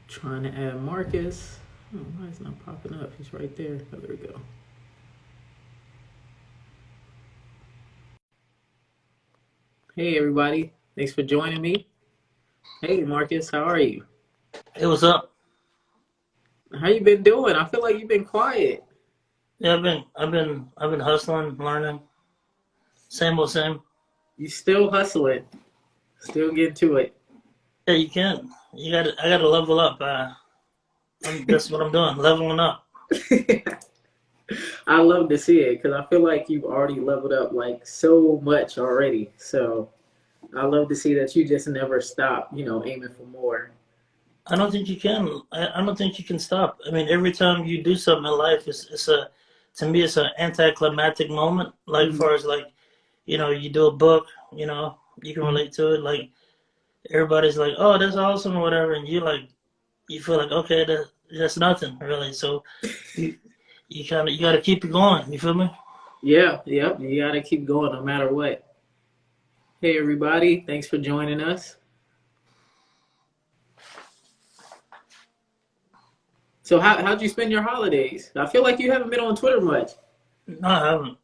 Trying to add Marcus. Oh, why is it not popping up? He's right there. Oh, there we go. Hey, everybody. Thanks for joining me. Hey, Marcus. How are you? Hey, what's up? How you been doing? I feel like you've been quiet. Yeah, I've been hustling, learning, same old same. You still hustling. Still getting to it. Yeah, you can. I gotta level up. That's what I'm doing, leveling up. I love to see it because I feel like you've already leveled up like so much already. So I love to see that you just never stop, aiming for more. I don't think you can. I don't think you can stop. I mean, every time you do something in life, to me, it's an anticlimactic moment. Like, as Mhm. far as like, you do a book, you can relate to it. Like, everybody's like, "Oh, that's awesome," or whatever, and you feel like, okay, that's nothing really. So you you gotta keep it going. You feel me? Yeah, yep. You got to keep going no matter what. Hey, everybody. Thanks for joining us. So, how'd you spend your holidays? I feel like you haven't been on Twitter much. No, I haven't.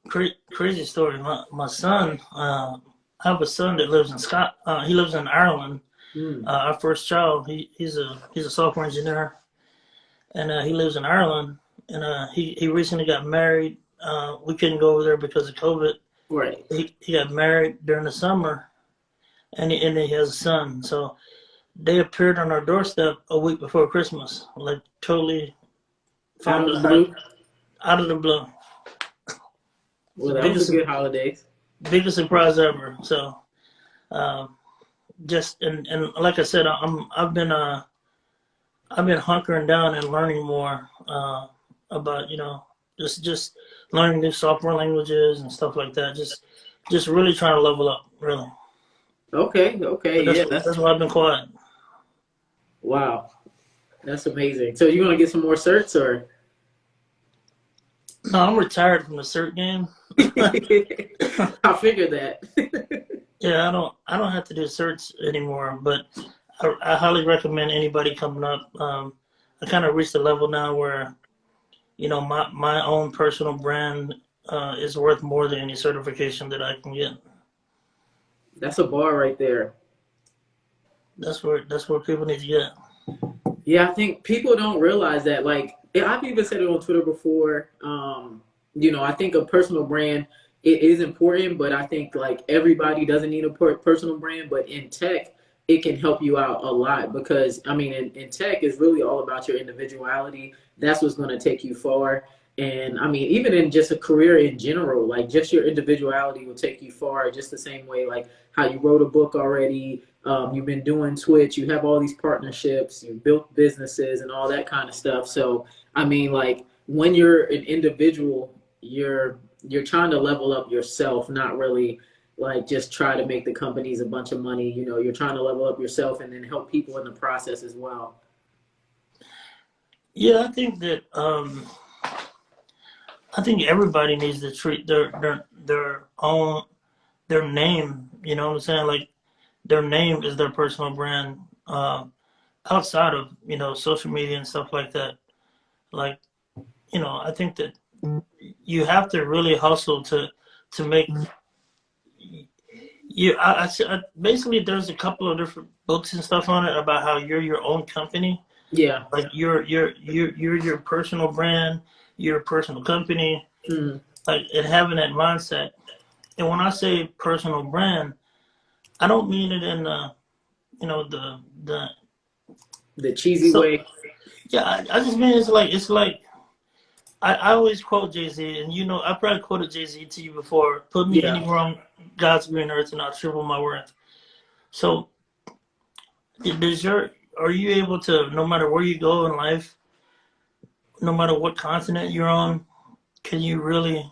Crazy story. My son, I have a son that lives in Scott. He lives in Ireland. Hmm. Our first child. He's a software engineer, and he lives in Ireland. And he recently got married. We couldn't go over there because of COVID. Right. He got married during the summer, and he has a son. So they appeared on our doorstep a week before Christmas, like totally Out found of it the blue. out of the blue. It's Well, the that was a biggest good holidays. biggest surprise ever. So. Um, just and like I said, I've been hunkering down and learning more about just learning new software languages and stuff like that. Just really trying to level up, really. Okay, okay, But yeah, that's why I've been quiet. wow, that's amazing. So you gonna get some more certs or? No, I'm retired from the Cert game. I figured that. Yeah, I don't have to do certs anymore, but I highly recommend anybody coming up. I kind of reached a level now where my own personal brand is worth more than any certification that I can get. That's a bar right there. That's where people need to get. Yeah, I think people don't realize that. Like, I've even said it on Twitter before. I think a personal brand it is important, but I think like everybody doesn't need a personal brand. But in tech, it can help you out a lot because I mean, in tech, it's really all about your individuality. That's what's going to take you far. And I mean, even in just a career in general, like just your individuality will take you far. Just the same way, like how you wrote a book already, you've been doing Twitch. You have all these partnerships. You've built businesses and all that kind of stuff. So I mean, like when you're an individual, you're trying to level up yourself, not really like just try to make the companies a bunch of money. You're trying to level up yourself and then help people in the process as well. Yeah, I think everybody needs to treat their own their name. You know what I'm saying? Like their name is their personal brand. Outside of social media and stuff like that. Like I think that you have to really hustle to make you. Basically there's a couple of different books and stuff on it about how you're your own company. Yeah. Like you're your personal brand, your personal company, Mm. like and having that mindset. And when I say personal brand, I don't mean it in the The cheesy so way. yeah, I just mean it's like I always quote Jay Z, and I probably quoted Jay Z to you before. Put me Yeah. anywhere on God's green earth, and I'll triple my worth. So, does your are you able to, no matter where you go in life, no matter what continent you're on, can you really,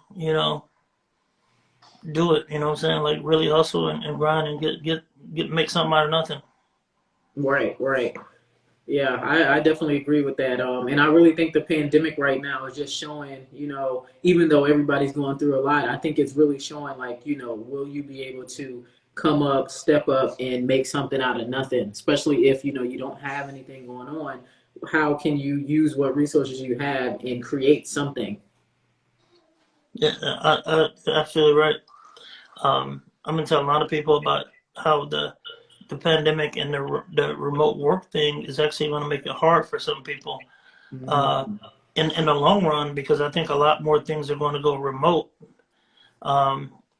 do it? You know what I'm saying? Like really hustle and grind and get make something out of nothing. Right. Right. Yeah, I definitely agree with that. And I really think the pandemic right now is just showing, even though everybody's going through a lot, I think it's really showing, like, will you be able to come up, step up, and make something out of nothing, especially if, you don't have anything going on. how can you use what resources you have and create something. Yeah, you're absolutely right. I'm gonna tell a lot of people about how the pandemic and the remote work thing is actually going to make it hard for some people uh, Mm-hmm. in the long run, because I think a lot more things are going to go remote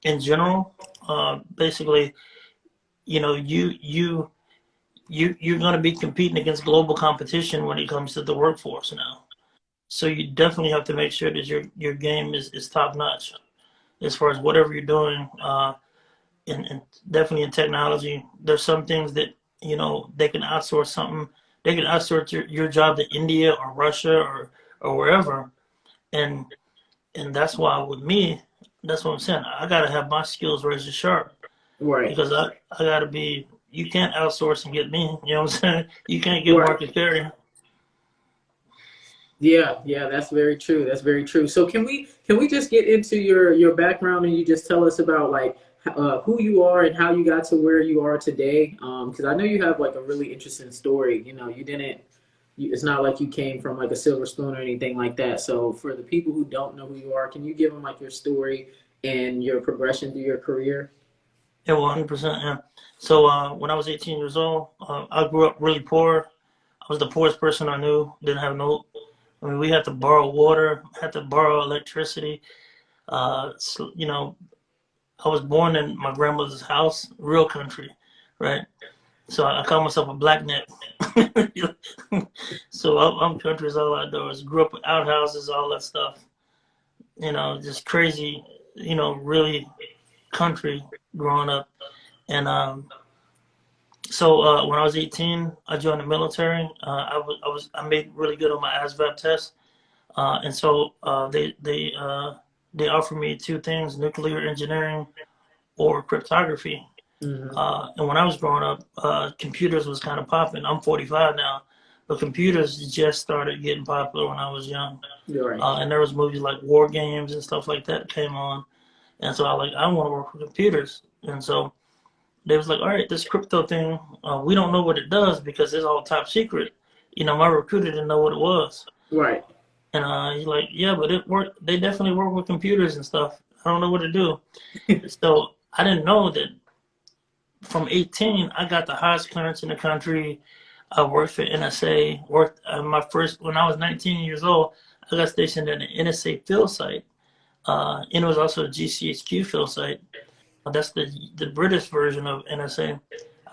in general. Basically, you know, you're going to be competing against global competition when it comes to the workforce now. So you definitely have to make sure that your game is top notch as far as whatever you're doing. And definitely in technology, there's some things that they can outsource something. They can outsource your job to India or Russia or wherever, and that's why with me, that's what I'm saying. I gotta have my skills razor sharp Right. because I gotta be. You can't outsource and get me. You know what I'm saying? You can't get Right. Marcus Carey. Yeah, yeah, that's very true. That's very true. So can we just get into your background and you just tell us about like who you are and how you got to where you are today? Because I know you have like a really interesting story. You know, you didn't. It's not like you came from like a silver spoon or anything like that. So for the people who don't know who you are, can you give them like your story and your progression through your career? Yeah, 100%. Yeah. So when I was 18 years old, I grew up really poor. I was the poorest person I knew. Didn't have no. I mean, we had to borrow water, had to borrow electricity. So, I was born in my grandmother's house, real country, right? So I call myself a blackneck. So I'm country as all outdoors. Grew up with outhouses, all that stuff. Just crazy. Really country growing up. And so when I was 18, I joined the military. I made really good on my ASVAB test, and so they offered me two things: nuclear engineering or cryptography. Hmm. And when I was growing up, computers was kind of popping. I'm 45 now, but computers just started getting popular when I was young. You're right. And there was movies like War Games and stuff like that came on, and so I want to work with computers, and so they was like, all right, this crypto thing, we don't know what it does because it's all top secret. My recruiter didn't know what it was. Right. And he's like, yeah, but it worked. They definitely work with computers and stuff. I don't know what to do. So I didn't know that from 18, I got the highest clearance in the country. I worked for NSA. Worked my first when I was 19 years old. I got stationed at an NSA field site, and it was also a GCHQ field site. That's the British version of NSA.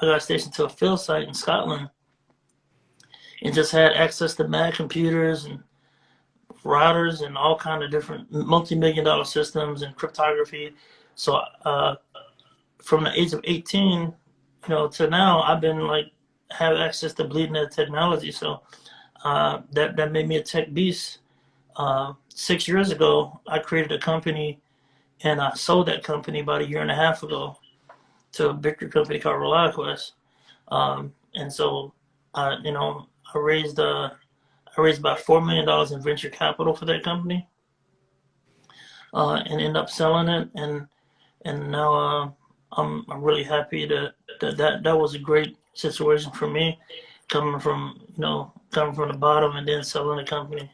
I got stationed to a field site in Scotland and just had access to mad computers and routers and all kind of different multi-million-dollar systems and cryptography. So from the age of 18, to now, I've been like have access to bleeding edge technology. So that made me a tech beast. 6 years ago, I created a company and I sold that company about a year and a half ago to a bigger company called ReliaQuest. And so, I raised about $4 million in venture capital for that company, and ended up selling it. And now I'm really happy that was a great situation for me, coming from the bottom and then selling the company.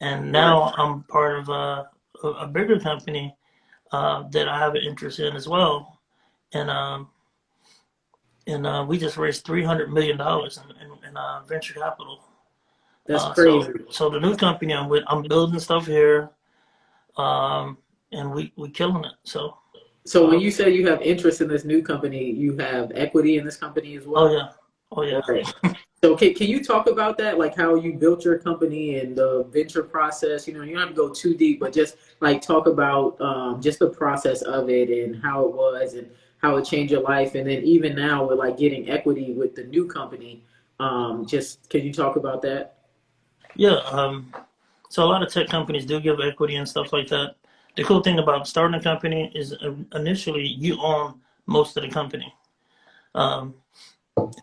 And Right. now I'm part of a bigger company that I have an interest in as well. And we just raised $300 million in venture capital. That's So crazy. so the new company I'm with, I'm building stuff here, and we killing it. So So when uh, you say you have interest in this new company, you have equity in this company as oh well? yeah, oh All yeah, right. So can you talk about that, like how you built your company and the venture process? You don't have to go too deep, but just like talk about just the process of it and how it was and how it changed your life. And then even now with like getting equity with the new company, just can you talk about that? yeah. So a lot of tech companies do give equity and stuff like that. The cool thing about starting a company is initially you own most of the company. Um,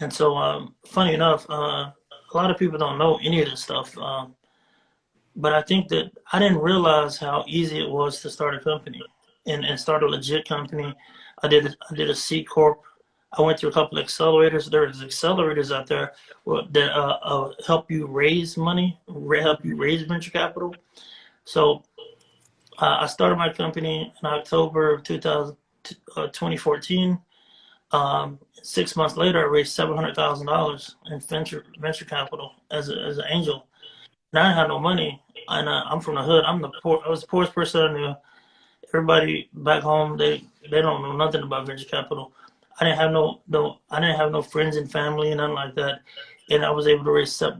and so funny enough, a lot of people don't know any of this stuff. But I think that I didn't realize how easy it was to start a company and start a legit company. I did a C corp. I went through a couple of accelerators. There's accelerators out there that help you raise money, help you raise venture capital. So I started my company in October of 2014. 6 months later, I raised $700,000 in venture capital as an angel. And I didn't have no money, and I'm from the hood. I was the poorest person I knew. Everybody back home, they don't know nothing about venture capital. I didn't have I didn't have no friends and family and nothing like that, and I was able to raise I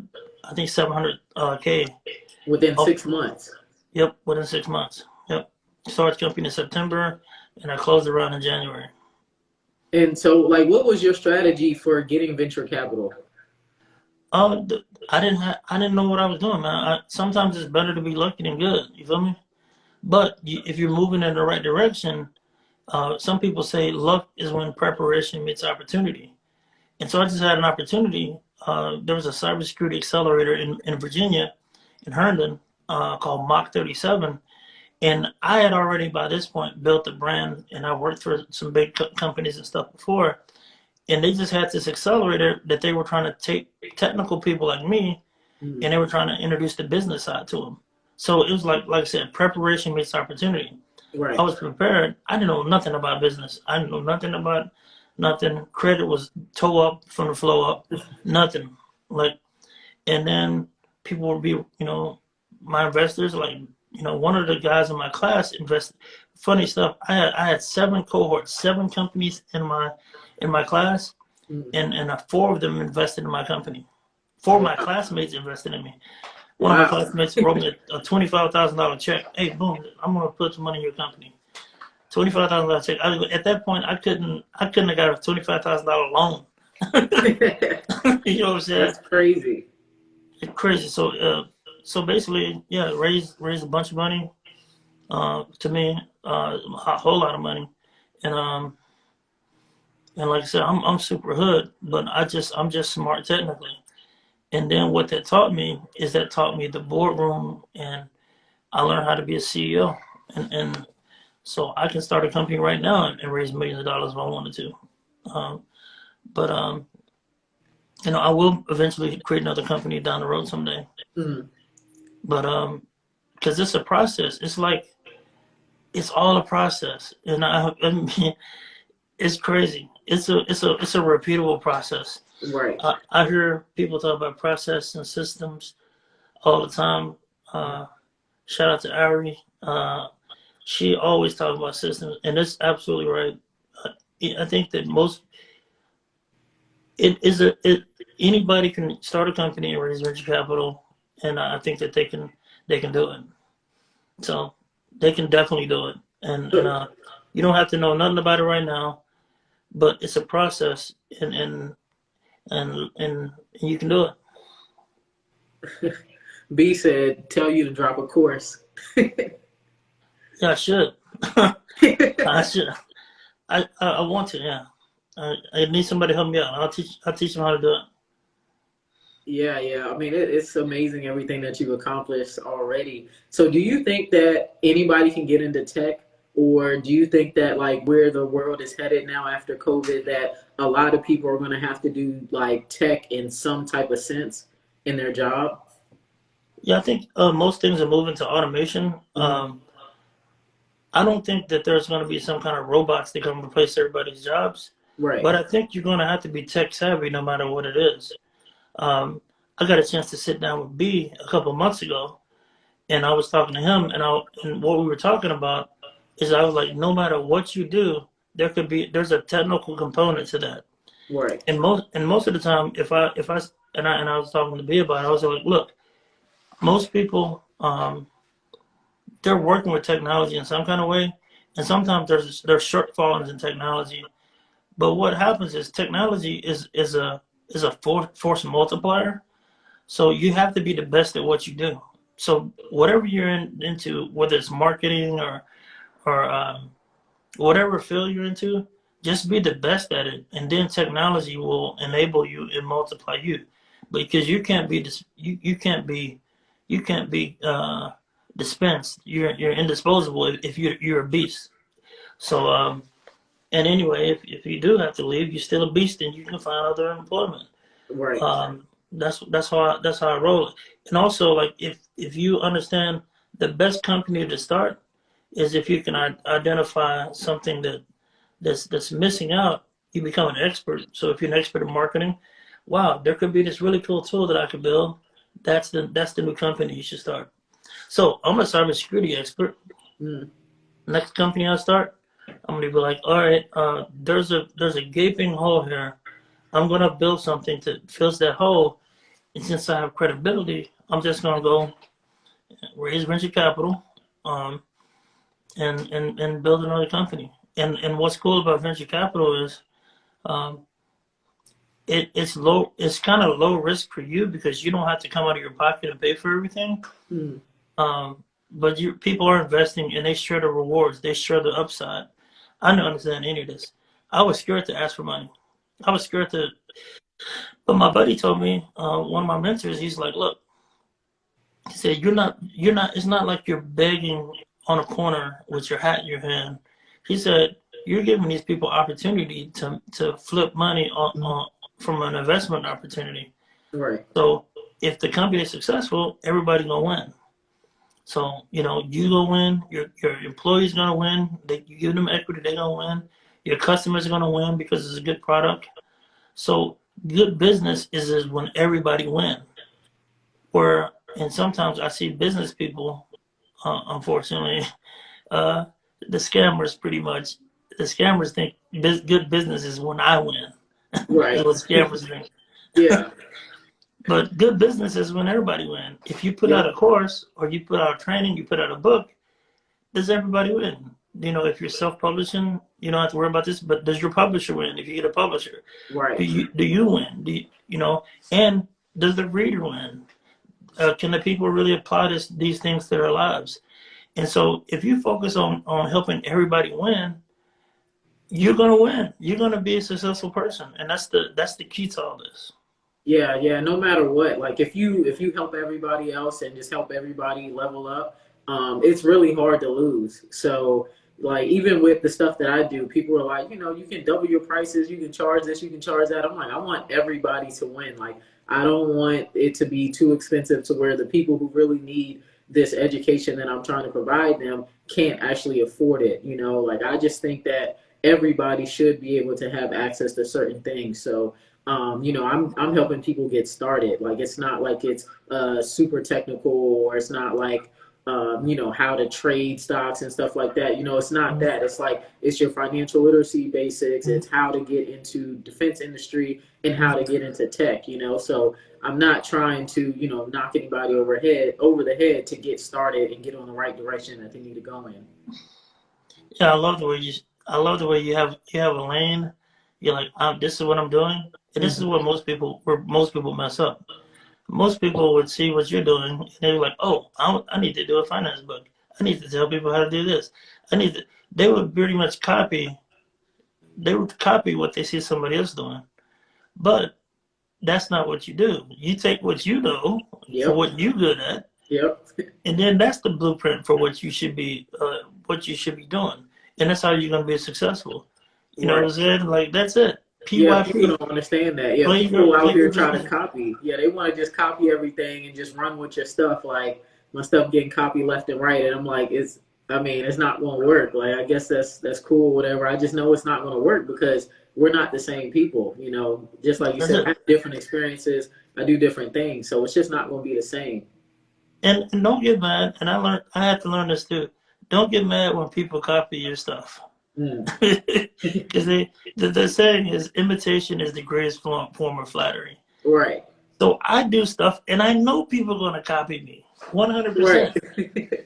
think 700K. Within Off, 6 months. yep, within 6 months. Yep, started the company in September, and I closed around in January. And so, like, what was your strategy for getting venture capital? I didn't know what I was doing, man. Sometimes it's better to be lucky than good. You feel me? But if you're moving in the right direction, some people say luck is when preparation meets opportunity. And so I just had an opportunity. There was a cybersecurity accelerator in Virginia, in Herndon, called Mach 37. And I had already, by this point, built a brand, and I worked for some big companies and stuff before. And they just had this accelerator that they were trying to take technical people like me, Mm. and they were trying to introduce the business side to them. So it was like I said, preparation meets opportunity. I Right. was prepared. I didn't know nothing about business. I didn't know nothing about nothing. Credit was toe up from the flow up, nothing. Like, and then people would be, my investors, like, one of the guys in my class invested. Funny stuff. I had 7 cohorts, 7 companies in my class, Mm. and 4 of them invested in my company. 4 of my classmates invested in me. One of my Wow. classmates wrote me a $25,000 check. Hey, boom, I'm gonna put some money in your company. $25,000 check. At that point, I couldn't have got a $25,000 loan. You know what I'm saying? That's crazy. It's crazy. So basically, yeah, raised a bunch of money. To me, a whole lot of money, and and like I said, I'm super hood, but I'm just smart technically. And then what that taught me is that taught me the boardroom, and I learned how to be a CEO, and so I can start a company right now and raise millions of dollars if I wanted to. Um, but I will eventually create another company down the road someday. Mm. But because it's a process. It's all a process, and I mean, it's crazy. It's a repeatable process. Right. I hear people talk about process and systems all the time. Shout out to Ari. She always talks about systems, and it's absolutely right. I think that anybody can start a company and raise venture capital, and I think that they can do it. So they can definitely do it, and you don't have to know nothing about it right now, but it's a process, and you can do it. B said, "Tell you to drop a course." Yeah, I should. I should. I want to. Yeah. I need somebody to help me out. I'll teach them how to do it. Yeah, yeah. I mean, it's amazing everything that you've accomplished already. So, do you think that anybody can get into tech, or do you think that like where the world is headed now after COVID, that a lot of people are going to have to do like tech in some type of sense in their job? Yeah, I think most things are moving to automation. Hmm. I don't think that there's going to be some kind of robots that come replace everybody's jobs, Right. but I think you're going to have to be tech savvy no matter what it is. Um, I got a chance to sit down with B a couple months ago, and I was talking to him, and what we were talking about is I was like, no matter what you do, there's a technical component to that, Right. and most of the time, if I was talking to B about it, I was like, look, most people they're working with technology in some kind of way, and sometimes there's shortfalls in technology. But what happens is technology is a force multiplier. So you have to be the best at what you do. So whatever you're into, whether it's marketing or whatever field you're into, just be the best at it, and then technology will enable you and multiply you. Because you can't be dispensed. You're indisposable if you're a beast. So And anyway, if you do have to leave, you're still a beast, and you can find other employment. Right. That's how I roll. And also, like if you understand, the best company to start is if you can identify something that's missing out. You become an expert. So if you're an expert in marketing, wow, there could be this really cool tool that I could build. That's the new company you should start. So I'm a cybersecurity expert. Mm. Next company I start, I'm gonna be like, all right, there's a gaping hole here. I'm gonna build something to fill that hole. And since I have credibility, I'm just gonna go raise venture capital, um, and build another company. And what's cool about venture capital is, um, it's low. It's kind of low risk for you because you don't have to come out of your pocket and pay for everything. Mm. But people are investing and they share the rewards. They share the upside. I don't understand any of this. I was scared to ask for money. I was scared to, but my buddy told me, one of my mentors, he's like, look, he said, you're not, it's not like you're begging on a corner with your hat in your hand. He said, you're giving these people opportunity to flip money from an investment opportunity. Right. So if the company is successful, everybody gonna win. So, you gonna win, your employees gonna win, you give them equity, they gonna win, your customers are gonna win because it's a good product. So good business is when everybody wins. And sometimes I see business people, unfortunately, uh, the scammers pretty much, the scammers think good business is when I win. Is Right. what scammers think. Yeah. But good business is when everybody wins. If you put out a Yep. course or you put out training, you put out a book, does everybody win? If you're self-publishing, you don't have to worry about this. But does your publisher win? If you get a publisher, do Right. you win? And does the reader win? Can the people really apply these things to their lives? And so, if you focus on helping everybody win, you're gonna win. You're gonna be a successful person, and that's the key to all this. Yeah, yeah. No matter what, like if you help everybody else and just help everybody level up, it's really hard to lose. So like even with the stuff that I do, people are like, you can double your prices, you can charge this, you can charge that. I'm like, I want everybody to win. Like I don't want it to be too expensive to where the people who really need this education that I'm trying to provide them can't actually afford it. Like I just think that everybody should be able to have access to certain things. So I'm helping people get started. Like it's not like it's super technical, or it's not like how to trade stocks and stuff like that. It's not that. It's like it's your financial literacy basics. It's how to get into defense industry and how to get into tech. So I'm not trying to knock anybody over the head to get started and get on the right direction that they need to go in. Yeah, I love the way you have a lane. You're like, this is what I'm doing, and this is Hmm. where most people mess up. Most people would see what you're doing, and they're like, oh, I need to do a finance book. I need to tell people how to do this. I need to. They would pretty much copy. They would copy what they see somebody else doing, but that's not what you do. You take what you know for Yep. what you're good at, Yep. and then that's the blueprint for what you should be doing, and that's how you're gonna be successful. You know what Right. I'm saying? Like that's it. Yeah, people PYP. don't understand that. Yeah, people out here try to Plagiarism. copy. Yeah, they want to just copy everything and just run with your stuff. Like my stuff getting copied left and right, and I'm like, it's not going to work. Like I guess that's cool, whatever. I just know it's not going to work because we're not the same people. Just like you That's said, I it. have different experiences. I do different things, so it's just not going to be the same. And don't get mad. And I had to learn this too. Don't get mad when people copy your stuff. Mm. Because the saying is imitation is the greatest form of flattery. Right. So I do stuff and I know people are going to copy me Right. 100%.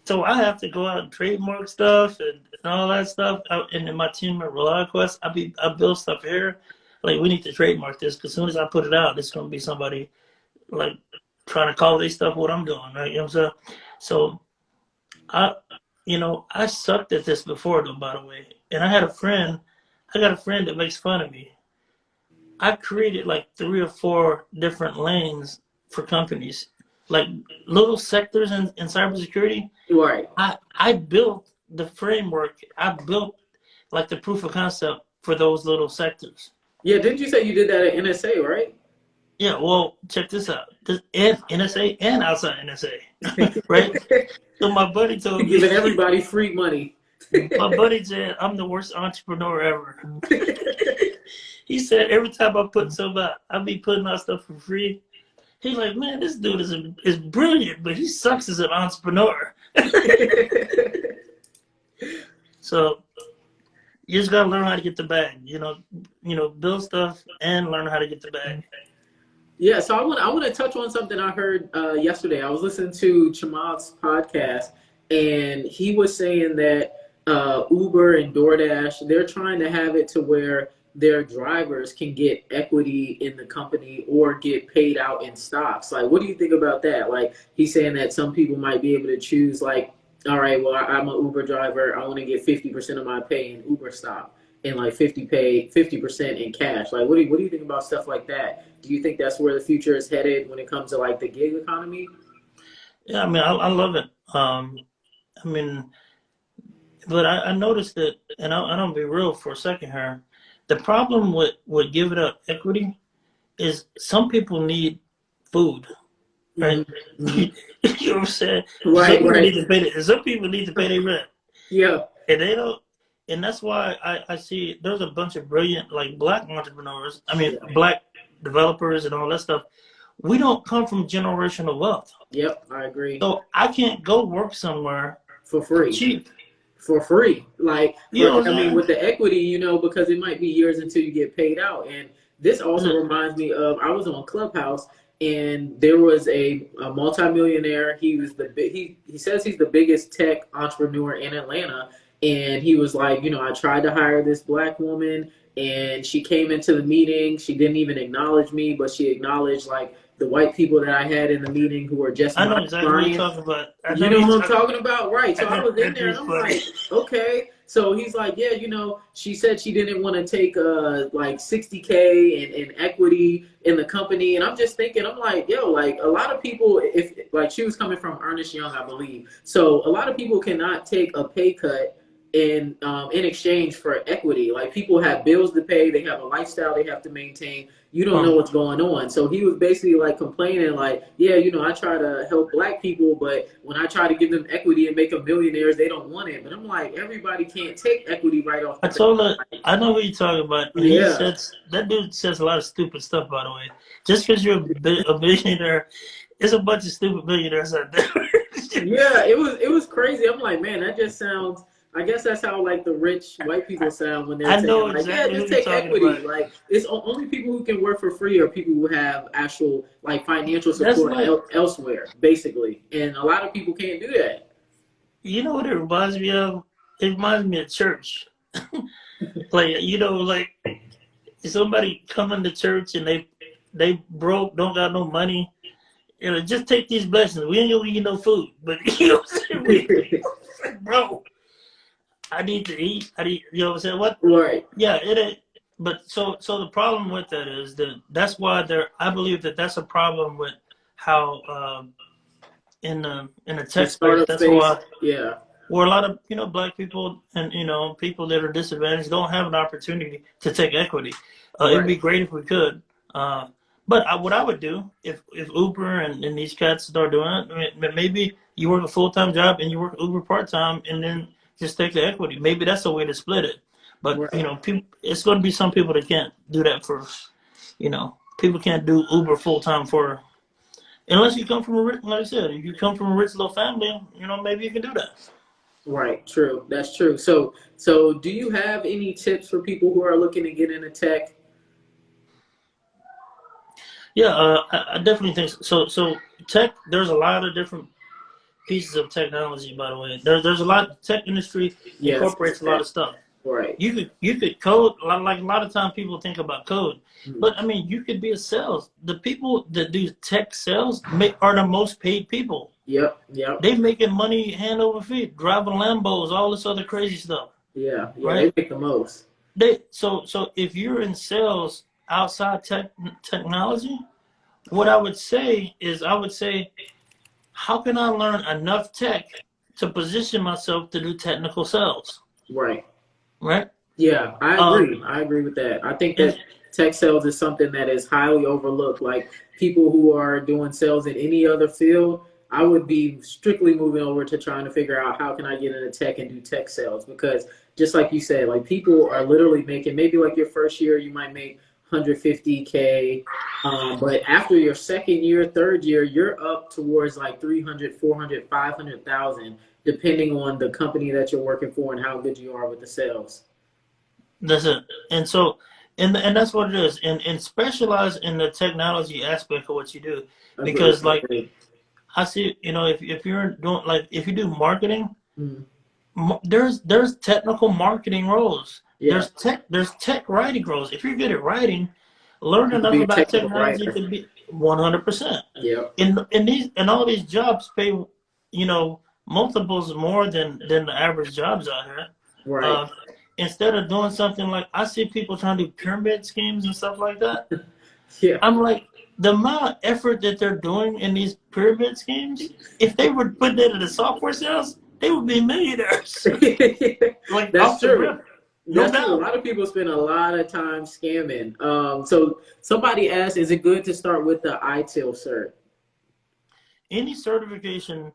So I have to go out and trademark stuff and all that stuff. And in my team at ReliQuest, I build stuff here. Like we need to trademark this because as soon as I put it out, it's going to be somebody like trying to call these stuff what I'm doing, right? You know what I'm saying? So I, I sucked at this before, though, by the way. And I got a friend that makes fun of me. I created like 3 or 4 different lanes for companies, like little sectors in cybersecurity. Right. I built the framework. I built like the proof of concept for those little sectors. Yeah, didn't you say you did that at NSA, right? Yeah, well, check this out. This and NSA and outside NSA, right? So my buddy told me, Giving everybody free money. my buddy said, I'm the worst entrepreneur ever. He said, every time I put something out, I be putting out stuff for free. He's like, man, this dude is brilliant, but he sucks as an entrepreneur. So you just gotta learn how to get the bag. Build stuff and learn how to get the bag. Yeah, so I want to touch on something I heard yesterday. I was listening to Chamad's podcast, and he was saying that Uber and DoorDash, they're trying to have it to where their drivers can get equity in the company or get paid out in stocks. Like, what do you think about that? Like, he's saying that some people might be able to choose, like, all right, well, I'm an Uber driver. I want to get 50% of my pay in Uber stock and like 50% in cash. Like, what do you think about stuff like that? Do you think that's where the future is headed when it comes to like the gig economy? Yeah, I mean, I love it. I mean, but I noticed that, and I don't be real for a second here. The problem with giving up equity is some people need food, right? Mm-hmm. You know what I'm saying? Right, some people right. need to pay. Some people need to pay their rent. Yeah. And they don't. And that's why I see there's a bunch of brilliant like black entrepreneurs. I mean, black developers and all that stuff. We don't come from generational wealth. Yep, I agree. So I can't go work somewhere for free. Cheap. For free. Like, I mean, with the equity, because it might be years until you get paid out. And this also reminds me of, I was on Clubhouse and there was a multimillionaire. He was he says he's the biggest tech entrepreneur in Atlanta. And he was like, I tried to hire this black woman and she came into the meeting. She didn't even acknowledge me, but she acknowledged like the white people that I had in the meeting who were just I know exactly what you're talking about. You know what I'm talking about? Right. So I was in there and I'm like, okay. So he's like, yeah, she said she didn't want to take like 60K in equity in the company. And I'm just thinking, I'm like, yo, like a lot of people, if like she was coming from Ernest Young, I believe. So a lot of people cannot take a pay cut in exchange for equity. Like people have bills to pay, they have a lifestyle they have to maintain. You don't know what's going on. So he was basically like complaining, like, yeah, I try to help black people, but when I try to give them equity and make them millionaires, they don't want it. But I'm like, everybody can't take equity right off. I know what you're talking about. Yeah. That dude says a lot of stupid stuff, by the way. Just because you're a billionaire, there's a bunch of stupid billionaires out there. Yeah, it was crazy. I'm like, man, that just sounds. I guess that's how like the rich white people sound when they're saying like, yeah, just take equity. About. Like it's only people who can work for free or people who have actual like financial support elsewhere, basically. And a lot of people can't do that. You know what it reminds me of? It reminds me of church. like somebody coming to church and they broke, don't got no money. Just take these blessings. We ain't gonna eat no food, but what I'm saying? Bro. I need to eat. You know what I'm saying? What? Right. Yeah, it is. But so the problem with that is that's why I believe that's a problem with how in the tech space, that's why where a lot of black people and people that are disadvantaged don't have an opportunity to take equity. It'd be great if we could. But what I would do if Uber and these cats start doing it, maybe you work a full-time job and you work Uber part-time and then just take the equity. Maybe that's a way to split it. But, people, it's going to be some people that can't do that for, people can't do Uber full-time unless you come from like I said, if you come from a rich little family, maybe you can do that. Right. True. That's true. So do you have any tips for people who are looking to get into tech? Yeah, I definitely think so. So tech, there's a lot of different pieces of technology, by the way. There's a lot of tech industry incorporates a lot of stuff. Right. You could code, like a lot of times people think about code. But I mean you could be a sales. The people that do tech sales are the most paid people. Yep. They making money hand over feet, driving Lambos, all this other crazy stuff. Yeah, right? They make the most. So if you're in sales outside technology, what I would say is how can I learn enough tech to position myself to do technical sales? Right. Yeah, I Um, agree. I agree with that. I think and that tech sales is something that is highly overlooked. Like people who are doing sales in any other field, I would be strictly moving over to trying to figure out how can I get into tech and do tech sales because just like you said, like people are literally making maybe like your first year you might make 150K, but after your second year, third year, you're up towards like 300, 400, 500,000, depending on the company that you're working for and how good you are with the sales. that's it. And so, and that's what it is. And specialize in the technology aspect of what you do, Agreed. because like Agreed. I see, if you're doing like if you do marketing, Mm. there's technical marketing roles. Yeah, There's tech writing roles. If you're good at writing, learn you could enough be a about technical technology writer. to be 100%. Yeah, In all these jobs pay, multiples more than the average jobs out here. right. Uh, Instead of doing something like I see people trying to do pyramid schemes and stuff like that. Yeah. I'm like, the amount of effort that they're doing in these pyramid schemes, if they were putting it in the software sales, they would be millionaires. Like That's off the true. rip, no That's true. A doubt. lot of people spend a lot of time scamming. So somebody asked, is it good to start with the ITIL cert? Any certification.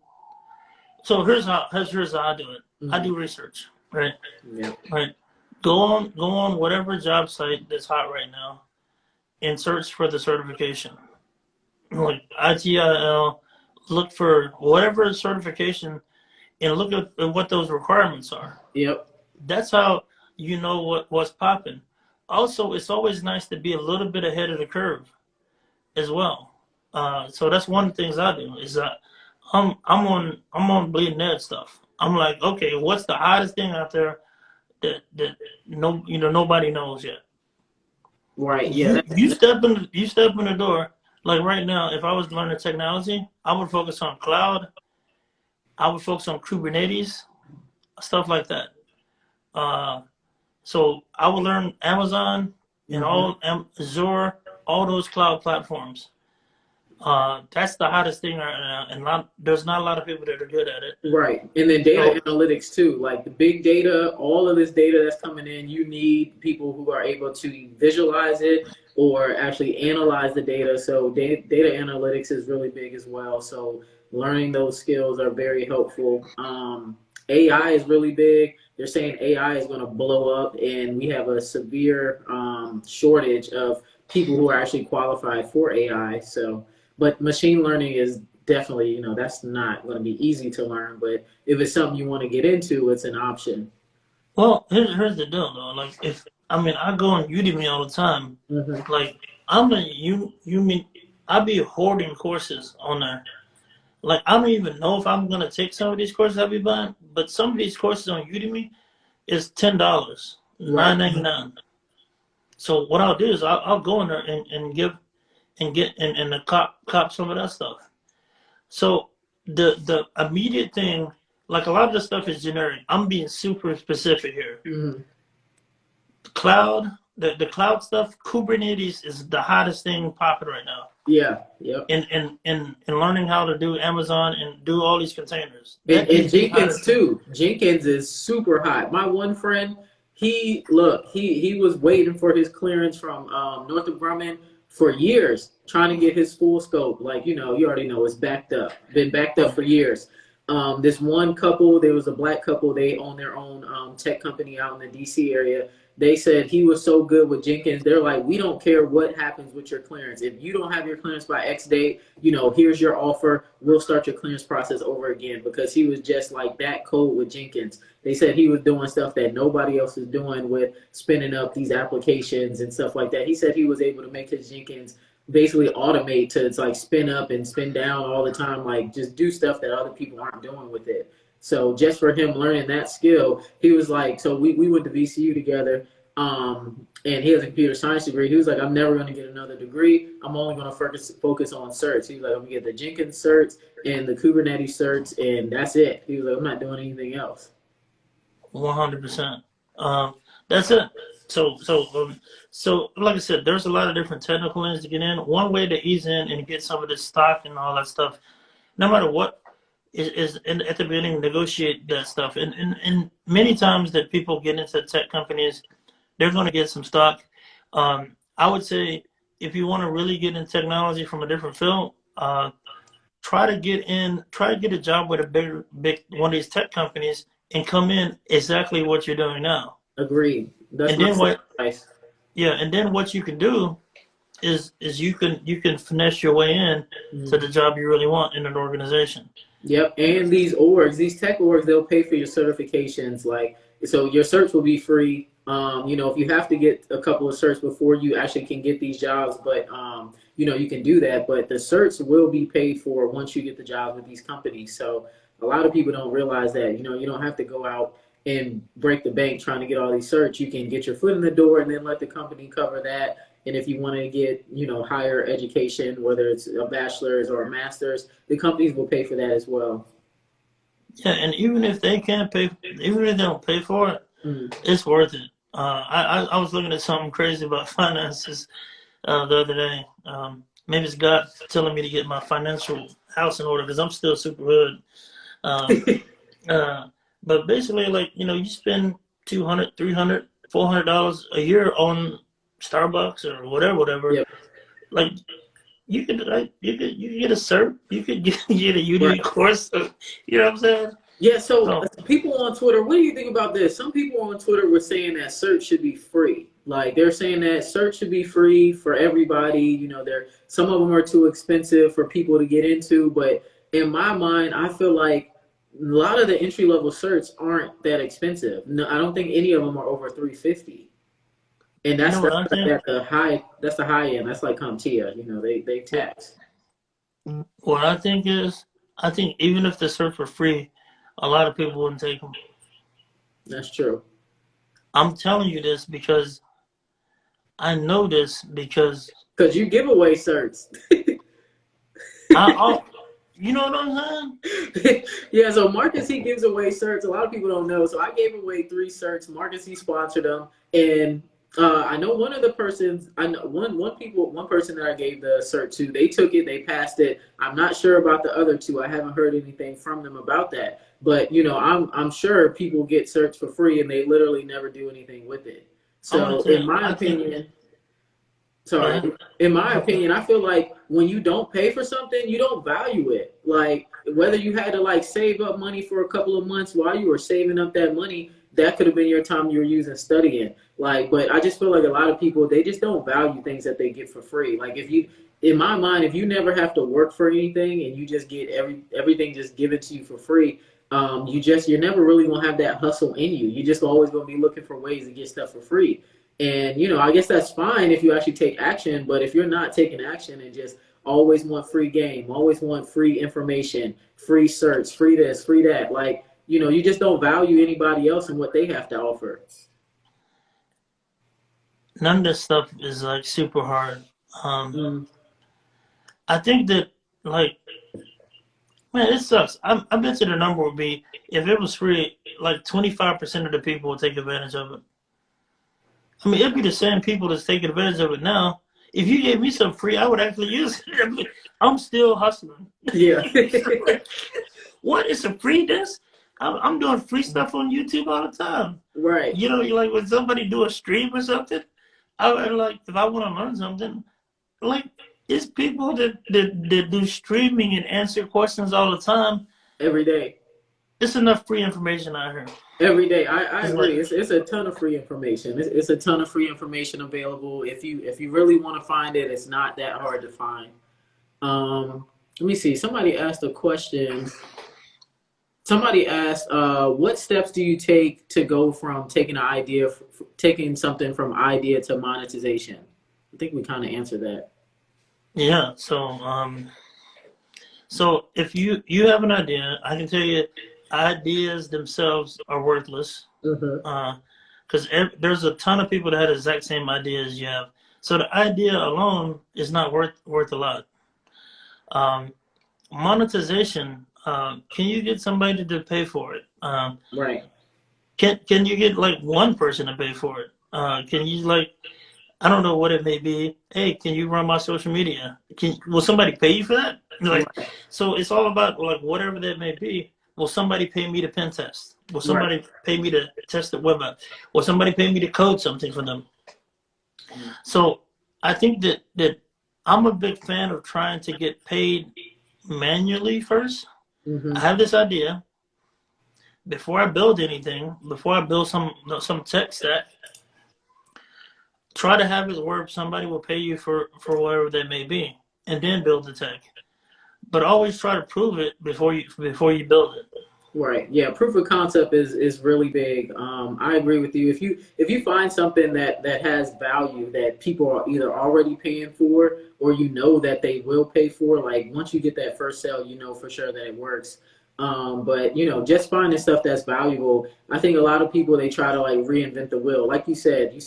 So here's how I do it. I Hmm. do research, right? Yeah. Right. Go on whatever job site that's hot right now and search for the certification. Like ITIL, look for whatever certification and look at what those requirements are. Yep. That's how you know what's popping. Also, it's always nice to be a little bit ahead of the curve as well. So that's one of the things I do is that I'm on bleeding edge stuff. I'm like, okay, what's the hottest thing out there that nobody knows yet? Right. Yeah. You step in the door. Like right now, if I was learning technology, I would focus on cloud. I would focus on Kubernetes, stuff like that. Uh, So I will learn Amazon and Hmm. Azure, all those cloud platforms. That's the hottest thing right now, and there's not a lot of people that are good at it. Right. And then data So, analytics too, like the big data, all of this data that's coming in, you need people who are able to visualize it or actually analyze the data. So data analytics is really big as well. So learning those skills are very helpful. AI is really big. They're saying AI is going to blow up, and we have a severe shortage of people who are actually qualified for AI. So, but machine learning is definitely, that's not going to be easy to learn, but if it's something you want to get into, it's an option. well, here's the deal though. Like, if I mean, I go on Udemy all the time. Hmm. Like, I'm a you mean I be hoarding courses on there. Like, I don't even know if I'm gonna take some of these courses I be buying, but some of these courses on Udemy is $10, Right. 9.99. So what I'll do is I'll go in there and give and get and cop some of that stuff. So the immediate thing, like a lot of the stuff is generic. I'm being super specific here. Hmm. Cloud, the cloud stuff, Kubernetes is the hottest thing popping right now. Yeah. Yep. And learning how to do Amazon and do all these containers. And, That and is the Jenkins hottest thing. too. Jenkins is super hot. My one friend, he was waiting for his clearance from Northrop Grumman for years, trying to get his full scope. Like, you already know it's backed up, been backed up Yeah. for years. This one couple, there was a black couple, they own their own tech company out in the DC area. They said he was so good with Jenkins. They're like, we don't care what happens with your clearance. If you don't have your clearance by X date, here's your offer. We'll start your clearance process over again because he was just like that cold with Jenkins. They said he was doing stuff that nobody else is doing with spinning up these applications and stuff like that. He said he was able to make his Jenkins basically automate to it's like spin up and spin down all the time, like just do stuff that other people aren't doing with it. So just for him learning that skill, he was like, so we went to VCU together, and he has a computer science degree. He was like, I'm never going to get another degree. I'm only going to focus on certs. He was like, I'm going to get the Jenkins certs and the Kubernetes certs, and that's it. He was like, I'm not doing anything else. 100%. Um, that's it. So like I said, there's a lot of different technical lanes to get in. One way to ease in and get some of this stock and all that stuff, no matter what, at the beginning negotiate that stuff. And many times that people get into tech companies, they're going to get some stock. I would say if you want to really get in technology from a different field, try to get a job with a big one of these tech companies and come in exactly what you're doing now. Agreed. That's And my then what? advice. Yeah, and then what you can do is you can finesse your way in to the job you really want in an organization. Yep, and these tech orgs, they'll pay for your certifications. Like, so your certs will be free. If you have to get a couple of certs before you actually can get these jobs, but you can do that. But the certs will be paid for once you get the jobs with these companies. So a lot of people don't realize that. You don't have to go out and break the bank trying to get all these certs. You can get your foot in the door and then let the company cover that. And if you want to get, higher education, whether it's a bachelor's or a master's, the companies will pay for that as well. Yeah, and even if they can't pay, even if they don't pay for it, it's worth it. I was looking at something crazy about finances the other day. Maybe it's God telling me to get my financial house in order because I'm still super hood. But basically, like, you spend $200, $300, $400 a year on Starbucks or whatever. Yep. Like, you could get a cert, you could get a Udemy course. You know what I'm saying? Yeah. So people on Twitter, what do you think about this? Some people on Twitter were saying that cert should be free. Like, they're saying that cert should be free for everybody. Some of them are too expensive for people to get into, but in my mind, I feel like a lot of the entry level certs aren't that expensive. No, I don't think any of them are over $350. And that's the high end. That's like CompTIA. They tax. What I think even if the certs were free, a lot of people wouldn't take them. That's true. I'm telling you this because I know this because you give away certs. You know what I'm saying? Yeah, so Marcus, he gives away certs. A lot of people don't know. So I gave away 3 certs. Marcus, he sponsored them. And I know one of the persons, I know one person that I gave the cert to, they took it, they passed it. I'm not sure about the other 2. I haven't heard anything from them about that. But, I'm sure people get certs for free and they literally never do anything with it. So in my opinion, I feel like when you don't pay for something, you don't value it. Like, whether you had to like save up money for a couple of months while you were saving up that money, that could have been your time you were using studying. Like, but I just feel like a lot of people, they just don't value things that they get for free. Like, in my mind, if you never have to work for anything and you just get everything just given to you for free, you're never really gonna have that hustle in you. You just always gonna be looking for ways to get stuff for free. And, I guess that's fine if you actually take action, but if you're not taking action and just always want free game, always want free information, free certs, free this, free that, like, you just don't value anybody else and what they have to offer. None of this stuff is like super hard. I think that, like, man, it sucks. I bet you the number would be, if it was free, like 25% of the people would take advantage of it. I mean, it'd be the same people that's taking advantage of it now. If you gave me some free, I would actually use it. I'm still hustling. Yeah. What is a free this? I'm doing free stuff on YouTube all the time. Right. Like when somebody do a stream or something, like if I want to learn something, like it's people that do streaming and answer questions all the time. Every day. It's enough free information out here. Every day, I agree. It's a ton of free information. It's a ton of free information available. If you really want to find it, it's not that hard to find. Let me see. Somebody asked a question. Somebody asked, "What steps do you take to go from taking something from idea to monetization?" I think we kind of answered that. Yeah. So if you have an idea, I can tell you, ideas themselves are worthless because there's a ton of people that have the exact same idea as you have. So the idea alone is not worth a lot. Monetization, can you get somebody to pay for it? Right. Can you get like one person to pay for it? Can you like I don't know what it may be. Hey, can you run my social media? Will somebody pay you for that? Like, Right. so it's all about like whatever that may be. Will somebody pay me to pen test? Will Right. somebody pay me to test the web app? Will somebody pay me to code something for them? So I think that I'm a big fan of trying to get paid manually first. I Mm-hmm. have this idea before I build anything, before I build some tech stack. Try to have it where somebody will pay you for whatever that may be, and then build the tech. But always try to prove it before you build it. Right. Yeah. Proof of concept is really big. I agree with you. If you find something that has value that people are either already paying for or you know that they will pay for, like once you get that first sale, you know for sure that it works. But just finding stuff that's valuable. I think a lot of people they try to like reinvent the wheel. Like you said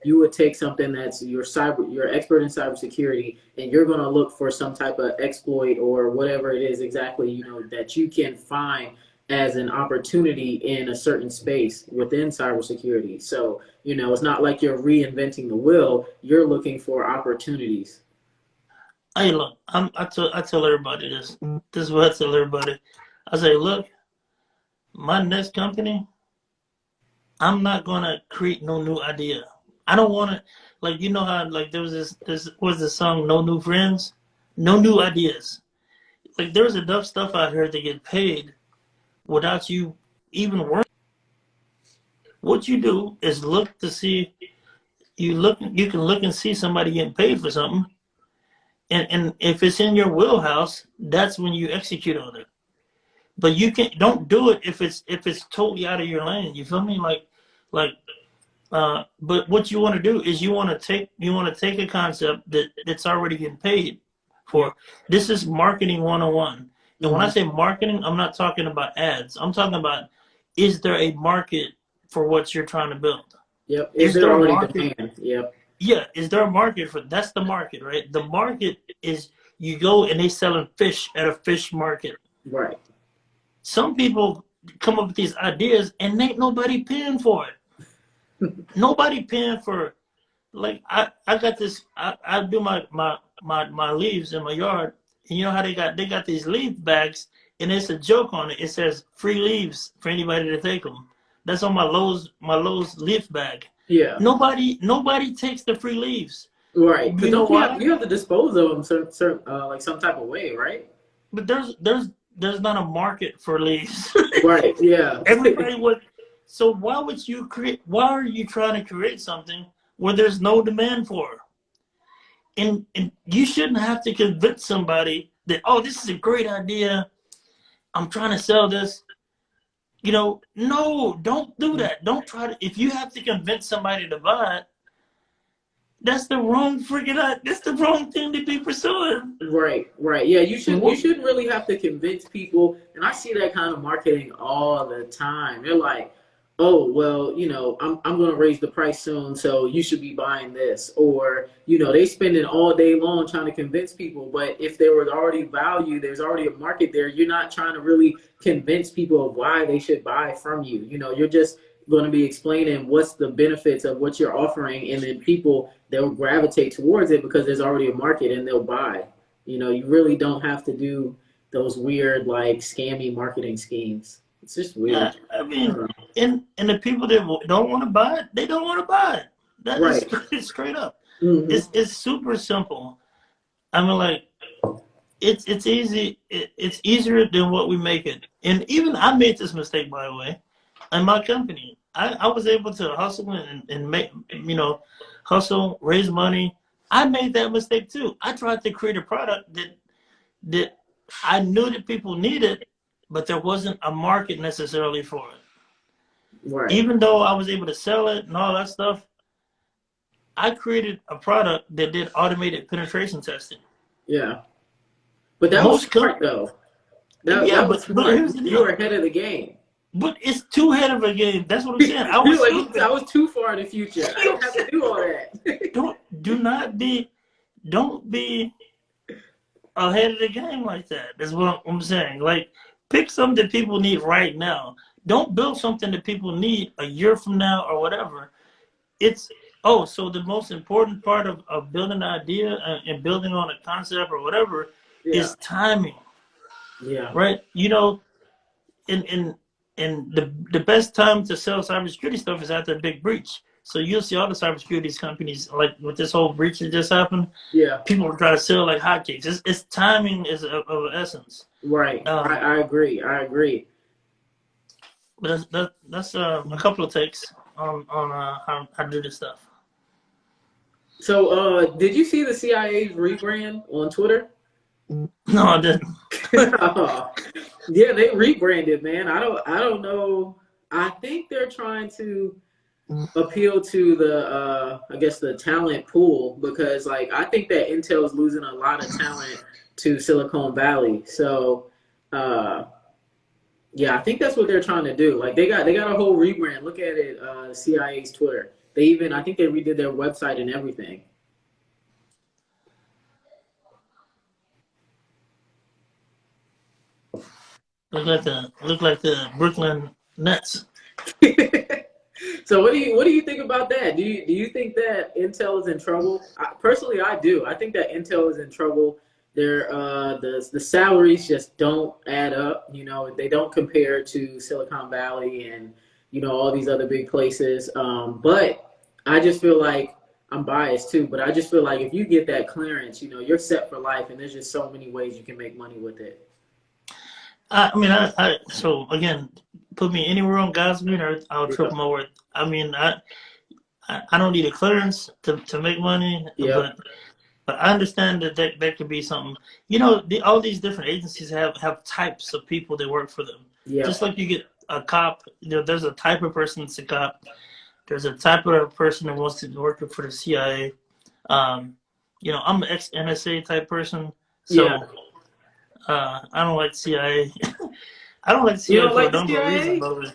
you would take something that's you're expert in cybersecurity and you're going to look for some type of exploit or whatever it is exactly that you can find as an opportunity in a certain space within cybersecurity. So, it's not like you're reinventing the wheel, you're looking for opportunities. Hey, look, I tell everybody this. This is what I tell everybody. I say, look, my next company, I'm not gonna create no new idea. I don't want to, like how like there was this was the song No New Friends, no new ideas. Like there's enough stuff out here to get paid without you even working. What you do is look to see you can look and see somebody getting paid for something, and if it's in your wheelhouse, that's when you execute on it. But you can don't do it if it's totally out of your lane. You feel me? Like but what you want to do is you want to take a concept that's already getting paid Yep. for. This is marketing 101. And when I Hmm. say marketing, I'm not talking about ads. I'm talking about, is there a market for what you're trying to build? Yep. Is Is there there a already market? demand? Yep. Yeah, is there a market for that's the market, right? The market is you go and they selling fish at a fish market. Right. Some people come up with these ideas and ain't nobody paying for it. Nobody paying for, like I got this. I do my leaves in my yard, and you know how they got these leaf bags, and it's a joke on it. It says free leaves for anybody to take them. That's on my Lowe's leaf bag. Yeah. Nobody takes the free leaves. Right. Because You know don't why? you have to dispose of them certain like some type of way, right? But there's not a market for leaves. Right. Yeah. Everybody would. So why would you create? Why are you trying to create something where there's no demand for? And you shouldn't have to convince somebody that, oh, this is a great idea. I'm trying to sell this. No, don't do that. Don't try to. If you have to convince somebody to buy it, that's the wrong freaking. That's the wrong thing to be pursuing. Right, right. Yeah, you What? shouldn't really have to convince people. And I see that kind of marketing all the time. They're like, "Oh, well, I'm going to raise the price soon, so you should be buying this." Or, they spending all day long trying to convince people, but if there was already value, there's already a market there. You're not trying to really convince people of why they should buy from you. You're just going to be explaining what's the benefits of what you're offering, and then people they'll gravitate towards it because there's already a market and they'll buy. You really don't have to do those weird like scammy marketing schemes. It's just Yeah, weird. I I mean, don't know. and the people that don't want to buy it, they don't want to buy it. That is Right. straight up. Hmm. It's super simple. I mean, like it's easy. It's easier than what we make it. And even I made this mistake, by the way, in my company. I was able to hustle and make, hustle, raise money. I made that mistake too. I tried to create a product that I knew that people needed, but there wasn't a market necessarily for it. Right. Even though I was able to sell it and all that stuff, I created a product that did automated penetration testing. Yeah. But that was Most smart com- though. That yeah, that was but smart. here's the You were deal. ahead of the game. But it's too head of a game. That's what I'm saying. I was You're like, I stupid. was too far in the future. I You know didn't what I'm have to saying? do all that. Don't do not be don't be ahead of the game like that. That's what I'm saying. Like, pick something that people need right now. Don't build something that people need a year from now or whatever. It's Oh, so the most important part of building an idea and building on a concept or whatever Yeah. is timing, Yeah. right? You know, and the best time to sell cybersecurity stuff is after a big breach. So you'll see all the cybersecurity companies, like with this whole breach that just happened, Yeah. people are trying to sell like hotcakes. It's timing is of essence. Right. Um, I agree. I agree. but that's a couple of takes on how to do this stuff. So, did you see the CIA's rebrand on Twitter? No, I didn't. Yeah, they rebranded, man. I don't know. I think they're trying to appeal to the I guess the talent pool because like I think that Intel's losing a lot of talent to Silicon Valley. So, uh yeah, I think that's what they're trying to do. Like they got a whole rebrand. Look at it, CIA's Twitter. They even I think they redid their website and everything. Look like the Brooklyn Nets. So what do you think about that? Do you think that Intel is in trouble? Personally, I do. I think that Intel is in trouble. Their the salaries just don't add up. You know, they don't compare to Silicon Valley and all these other big places. But I just feel like I'm biased too. But I just feel like if you get that clearance, you're set for life, and there's just so many ways you can make money with it. I mean, so again, put me anywhere on God's green earth, I'll Yeah. triple my worth. I mean, I don't need a clearance to make money, Yep. but I understand that could be something. You know, all these different agencies have types of people that work for them. Just Yep. like you get a cop, there's a type of person that's a cop. There's a type of person that wants to work for the CIA. I'm an ex-NSA type person, Yeah. so I don't like CIA. I don't like You CIA don't for a like the number of reasons, CIA? by the way.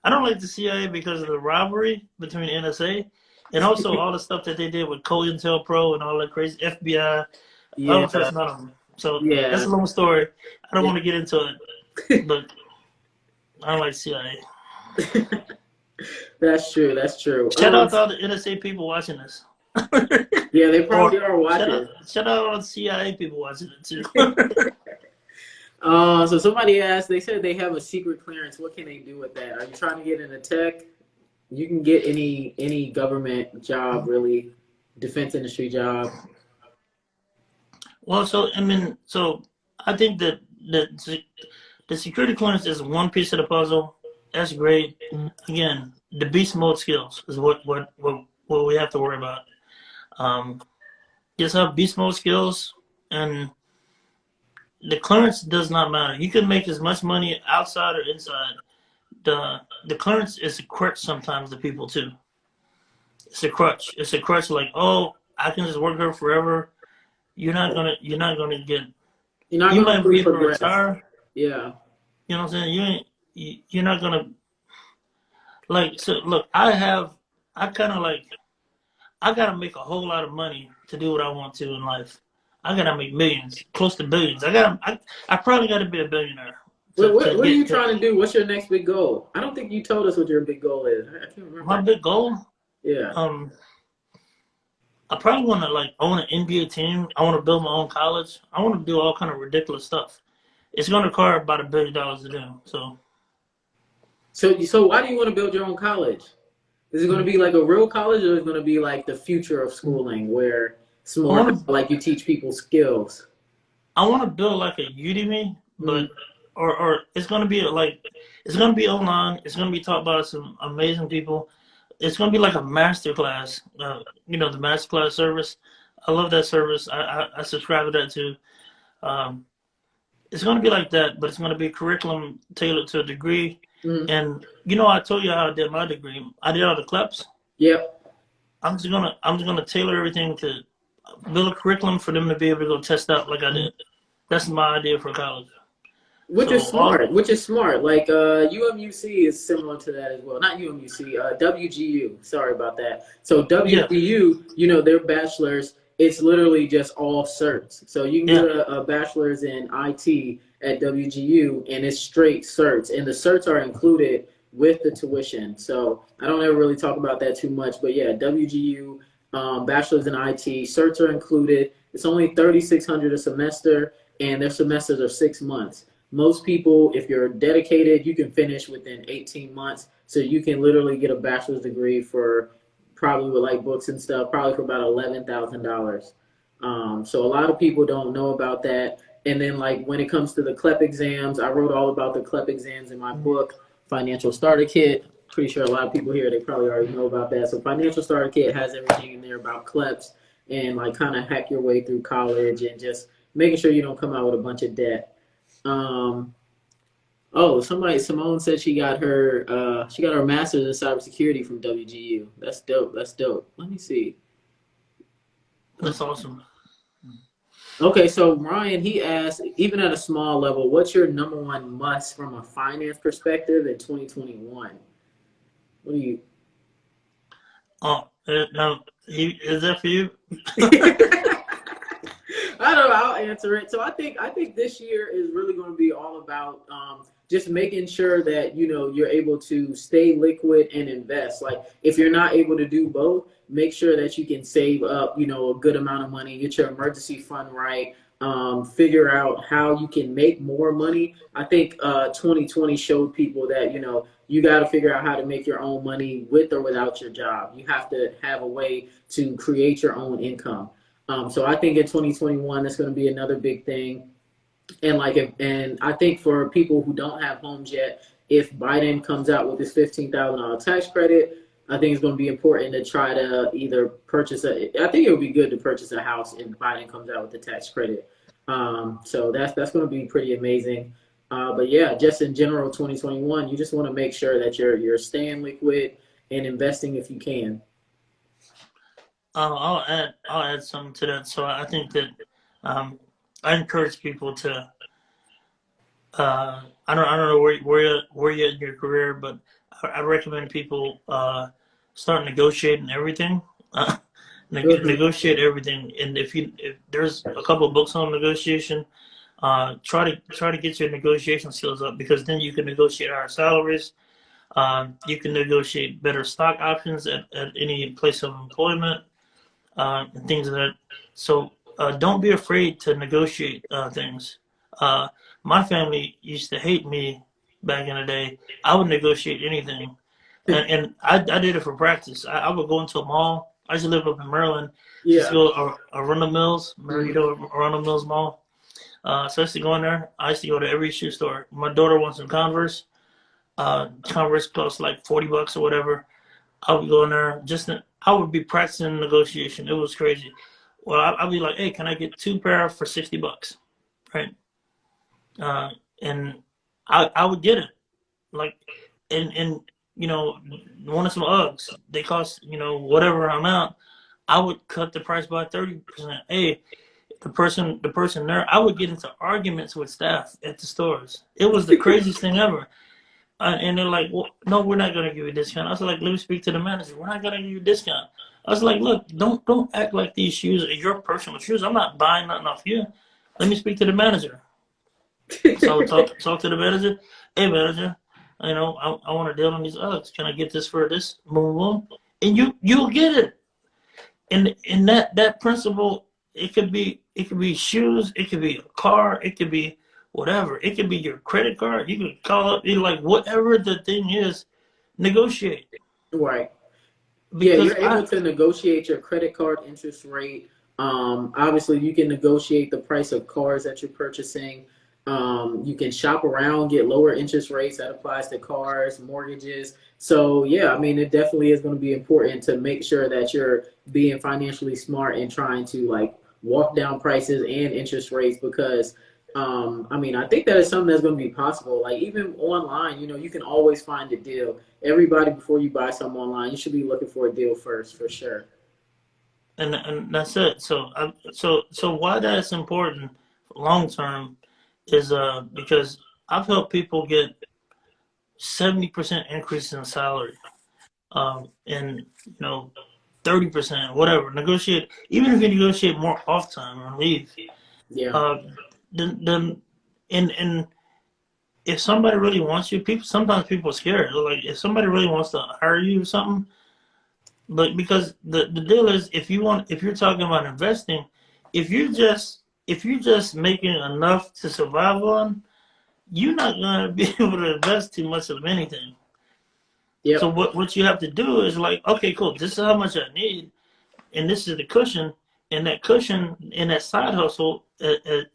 I don't like the CIA because of the rivalry between NSA and also all the stuff that they did with COINTELPRO and all that crazy FBI. I don't Yeah. trust none of them. So that's Yeah. a long story. I don't Yeah. want to get into it, but I don't like CIA. That's true. That's true. Shout out to all the NSA people watching this. Yeah, they Or probably are watching. shout out all the CIA people watching it too. So somebody asked. They said they have a secret clearance. What can they do with that? Are you trying to get into tech? You can get any government job, really, defense industry job. Well, so I think that the security clearance is one piece of the puzzle. That's great. Again, the beast mode skills is what we have to worry about. Um, just have beast mode skills, and the clearance does not matter. You can make as much money outside or inside. The clearance is a crutch sometimes to people too. It's a crutch. It's a crutch like, oh, I can just work here forever. You're not gonna get. You're not You gonna might really be able to progress. retire. Yeah. You know what I'm saying? You're not gonna like. So look, I kind of like. I gotta make a whole lot of money to do what I want to in life. I gotta make millions, close to billions. I probably gotta be a billionaire What, what, to what are you get trying to do? What's your next big goal? I don't think you told us what your big goal is. I can't my remember. big goal. Yeah. Um, I probably want to like own an NBA team. I want to build my own college. I want to do all kind of ridiculous stuff. It's going to require about $1 billion to do. So So why do you want to build your own college? Is it going to be like a real college, or is it going to be like the future of schooling, where it's I more want to like you teach people skills? I want to build like a Udemy, Mm, but or it's going to be like it's going to be online. It's going to be taught by some amazing people. It's going to be like a master class. The master class service. I love that service. I subscribe to that too. Um, it's going to be like that, but it's going to be curriculum tailored to a degree. mm, And I told you how I did my degree. I did all the CLEPs. yep. I'm just gonna tailor everything to build a curriculum for them to be able to go test out like I did. That's my idea for college. Which is So all smart. Which is smart. Like UMUC is similar to that as well. Not UMUC. WGU. Sorry about that. So yeah, WGU, their bachelor's. It's literally just all certs. So you can get yeah, a bachelor's in IT at WGU, and it's straight certs. And the certs are included with the tuition. So I don't ever really talk about that too much, but yeah, WGU, bachelor's in IT, certs are included. It's only 3,600 a semester, and their semesters are 6 months. Most people, if you're dedicated, you can finish within 18 months. So you can literally get a bachelor's degree for probably with like books and stuff, probably for about $11,000. So a lot of people don't know about that. And then like when it comes to the CLEP exams, I wrote all about the CLEP exams in my book, Financial Starter Kit. Pretty sure a lot of people here, they probably already know about that. So Financial Starter Kit has everything in there about CLEPs and like kind of hack your way through college and just making sure you don't come out with a bunch of debt. Um, oh, Simone said she got her master's in cybersecurity from WGU. That's dope. That's dope. Let me see. That's awesome. Okay, so Ryan, he asked, even at a small level, what's your number one must from a finance perspective in 2021? What do you? Oh, now, is that for you? I don't know. I'll answer it. So I think this year is really going to be all about just making sure that you're able to stay liquid and invest. Like if you're not able to do both, make sure that you can save up a good amount of money, get your emergency fund right. Figure out how you can make more money. I think 2020 showed people that you got to figure out how to make your own money with or without your job. You have to have a way to create your own income. So I think in 2021 that's going to be another big thing. And and I think for people who don't have homes yet, if Biden comes out with this $15,000 tax credit, I think it's going to be important to try to either purchase I think it would be good to purchase a house if Biden comes out with the tax credit. So that's going to be pretty amazing. But yeah, just in general, 2021, you just want to make sure that you're staying liquid and investing if you can. I'll add something to that. So I think that um, I encourage people to I don't know where you're in your career, but I recommend people start negotiating everything. Uh, Mm-hmm. negotiate everything, and if there's a couple of books on negotiation, try to get your negotiation skills up because then you can negotiate higher salaries. You can negotiate better stock options at any place of employment and things of that. So don't be afraid to negotiate things. Uh, my family used to hate me back in the day. I would negotiate anything, and I did it for practice. I would go into a mall. I used to live up in Maryland. I used to Yeah. go to Arundel Mills, Mhm. Arundel Mills Mall. So I used to go in there. I used to go to every shoe store. My daughter wants some Converse. Converse cost like $40 or whatever. I would go in there I would be practicing negotiation. It was crazy. Well, I'd be like, hey, can I get two pair for $60? Right. Uh, and I would get it. Like, and one of some Uggs, they cost, whatever amount. I would cut the price by 30%. Hey, the person there, I would get into arguments with staff at the stores. It was the craziest thing ever. And they're like, well, no, we're not going to give you a discount. I was like, let me speak to the manager. We're not going to give you a discount. I was like, look, don't act like these shoes are your personal shoes. I'm not buying nothing off you. Let me speak to the manager. So I would talk to the manager. Hey, manager, I want to deal on these Uggs. Can I get this for this? Boom, boom. And you'll get it. And that principle, it could be shoes, it could be a car, it could be whatever. It could be your credit card. You can call up, like whatever the thing is, negotiate. Right. Yeah, Because you're able to negotiate your credit card interest rate. Obviously, you can negotiate the price of cars that you're purchasing. You can shop around, get lower interest rates. That applies to cars, mortgages. So, yeah, I mean, it definitely is going to be important to make sure that you're being financially smart and trying to like walk down prices and interest rates because I mean, I think that is something that's going to be possible. Like even online, you can always find a deal. Everybody, before you buy something online, you should be looking for a deal first, for sure. and that's it. So why that's important long term is because I've helped people get 70% increase in salary. And 30%, whatever. Negotiate, even if you negotiate more off time or leave. Yeah. Uh, then and if somebody really wants you, sometimes people are scared. Like if somebody really wants to hire you or something, but because the deal is, if you're talking about investing, if you just if you're just making enough to survive on, you're not gonna be able to invest too much of anything. So Yep. what you have to do is like, okay, cool, this is how much I need, and this is the cushion, and that cushion in that side hustle, as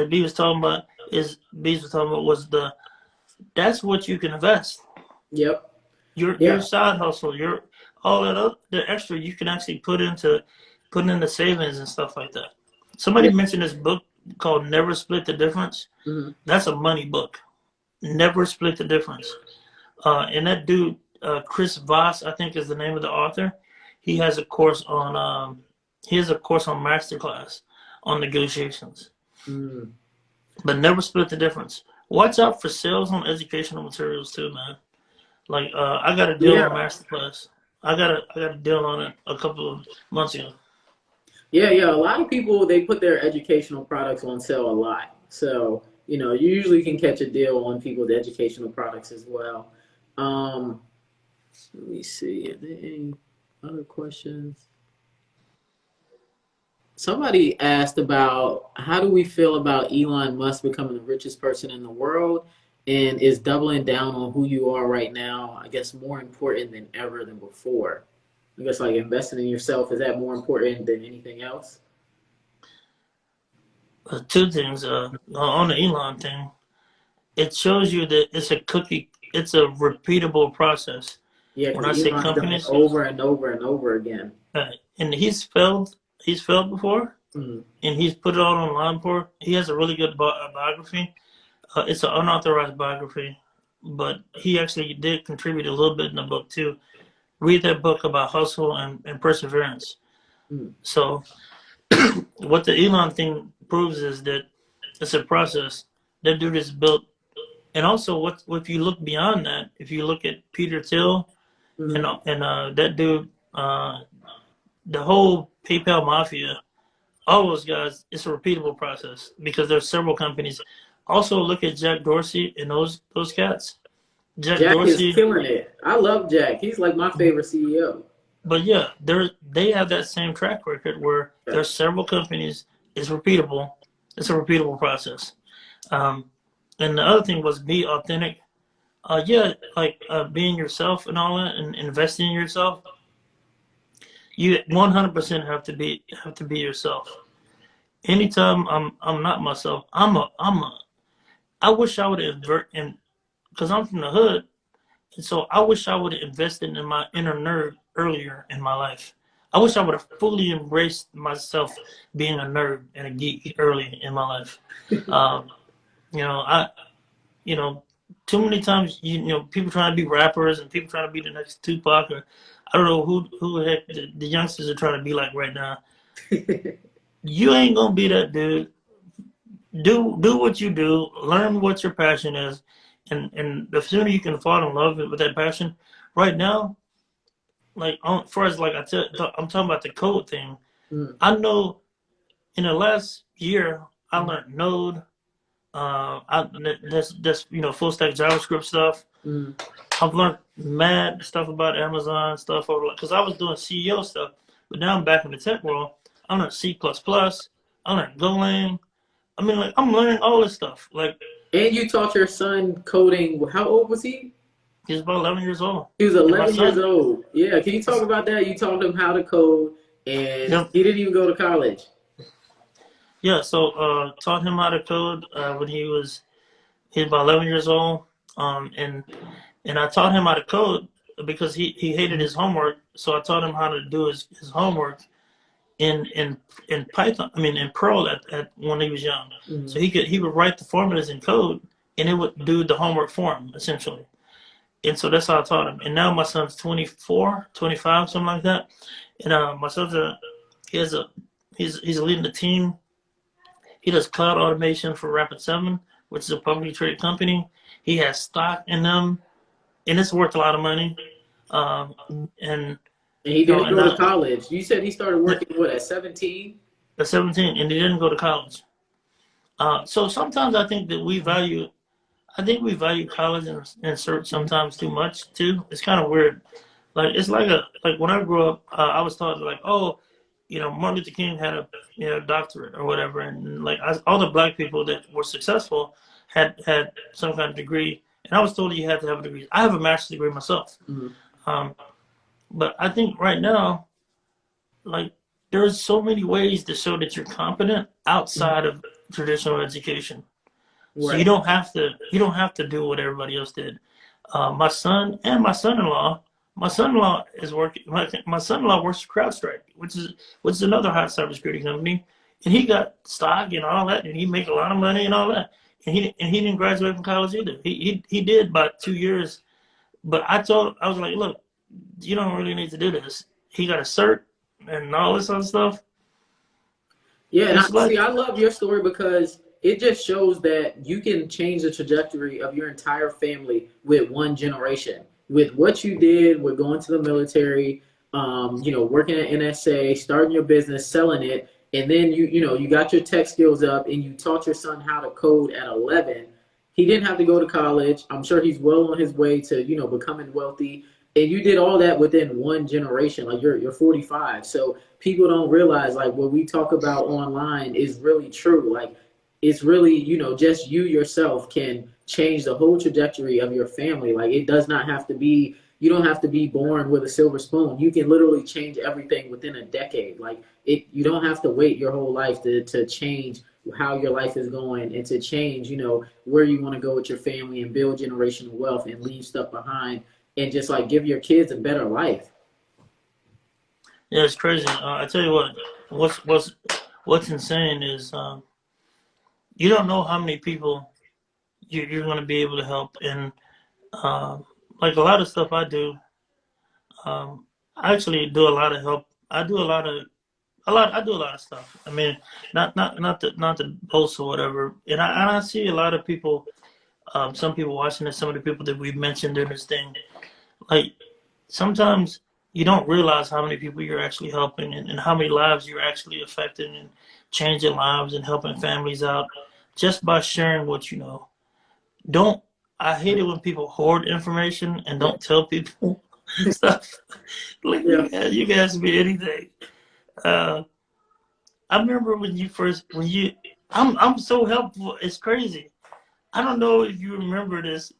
B was talking about, was that's what you can invest. Yep. Your Yeah. side hustle, your all that other, the extra you can actually put into savings and stuff like that. Somebody Yeah. mentioned this book called Never Split the Difference. Hmm. That's a money book. Never Split the Difference. And that dude, Chris Voss, I think is the name of the author. He has a course on masterclass on negotiations. Mm. But never split the difference. Watch out for sales on educational materials too, man. Like I got a deal on Yeah. masterclass. I got a deal on it a couple of months ago. Yeah, yeah. A lot of people they put their educational products on sale a lot. So, you usually can catch a deal on people's educational products as well. Um, Let me see. Are there any other questions? Somebody asked about how do we feel about Elon Musk becoming the richest person in the world, and is doubling down on who you are right now, I guess, more important than ever than before? I guess like investing in yourself, is that more important than anything else? Two things. On the Elon thing, it shows you that it's a repeatable process. Yeah, When because I say Elon's done it companies, over and over and over again. and he's failed before, Mm. and he's put it all online for. He has a really good biography. It's an unauthorized biography, but he actually did contribute a little bit in the book too. Read that book about hustle and perseverance. Mm. So what the Elon thing proves is that it's a process. That dude is built, and also what if you look beyond that? If you look at Peter Thiel Mm. and that dude, the whole PayPal mafia, all those guys, it's a repeatable process because there's several companies. Also, look at Jack Dorsey and those cats. Jack Jack is Dorsey, killing it. I love Jack. He's like my favorite CEO. but yeah, they have that same track record where Yeah. there's several companies. It's repeatable. It's a repeatable process. Um, and the other thing was be authentic. Yeah, like being yourself and all that, and investing in yourself. You 100% have to be yourself. Anytime I'm not myself, I wish I would invert in because I'm from the hood, and so I wish I would have invested in my inner nerd earlier in my life. I wish I would have fully embraced myself being a nerd and a geek early in my life. Um, you know, you know, too many times, people trying to be rappers and people trying to be the next Tupac or I don't know who the heck the youngsters are trying to be like right now. You ain't gonna be that dude. Do what you do. Learn what your passion is, and the sooner you can fall in love with that passion. Right now, like for as like I'm talking about the code thing. Mm. I know in the last year I learned Node. That's full stack JavaScript stuff. Mm. I've learned mad stuff about Amazon stuff over because I was doing CEO stuff, but now I'm back in the tech world. I learned C++. I learned Golang. I mean, like I'm learning all this stuff. Like And you taught your son coding. How old was he? he's about 11 years old, He was and my 11 years son, old. Yeah, can you talk about that? You taught him how to code, and yep, he didn't even go to college. yeah. So taught him how to code when he's about 11 years old. And I taught him how to code because he hated his homework. So I taught him how to do his homework in in Python. I mean in Perl at when he was young. Mm-hmm. So he would write the formulas in code and it would do the homework for him essentially. And so that's how I taught him. And now my son's 24, 25, something like that. And my son's he has a he's leading the team. He does cloud automation for Rapid7, which is a publicly traded company. He has stock in them, and it's worth a lot of money. Um, and And he you know, didn't and go to I, college. You said he started working, what, at 17? at 17, and he didn't go to college. So sometimes I think that we value. I think we value college and cert sometimes too much too. It's kind of weird. Like it's like when I grew up, I was taught like, oh, Martin Luther King had a doctorate or whatever, and like all the black people that were successful had some kind of degree, and I was told you had to have a degree. I have a master's degree myself, Mhm. um, but I think right now, like there's so many ways to show that you're competent outside of traditional education. So Right. you don't have to do what everybody else did. My son and my son-in-law is working. My son-in-law works for CrowdStrike, which is another hot cybersecurity company, and he got stock and all that, and he make a lot of money and all that. And he didn't graduate from college either. He did about 2 years. But I was like, look, you don't really need to do this. He got a cert and all this other stuff. Yeah, and It's like I love your story because it just shows that you can change the trajectory of your entire family with one generation. With what you did, with going to the military, working at NSA, starting your business, selling it, and then you got your tech skills up, and you taught your son how to code at 11. He didn't have to go to college. I'm sure he's well on his way to becoming wealthy. And you did all that within one generation. Like you're 45, so people don't realize like what we talk about online is really true. Like it's really, just you yourself can change the whole trajectory of your family. Like it does not have to be, you don't have to be born with a silver spoon. You can literally change everything within a decade. Like you don't have to wait your whole life to change how your life is going and to change, where you want to go with your family and build generational wealth and leave stuff behind and just like give your kids a better life. yeah, it's crazy. I tell you what's insane is you don't know how many people you're going to be able to help. And like a lot of stuff I do, I actually do a lot of help. I do I do a lot of stuff. I mean, not to boast or whatever. And I see a lot of people, some people watching this, some of the people that we've mentioned in this thing. Like sometimes you don't realize how many people you're actually helping, and how many lives you're actually affecting and changing lives and helping families out just by sharing what you know. Don't I hate it when people hoard information and Yeah. don't tell people stuff. Like Yeah. you guys be anything. Uh, I remember when I'm so helpful. It's crazy. I don't know if you remember this.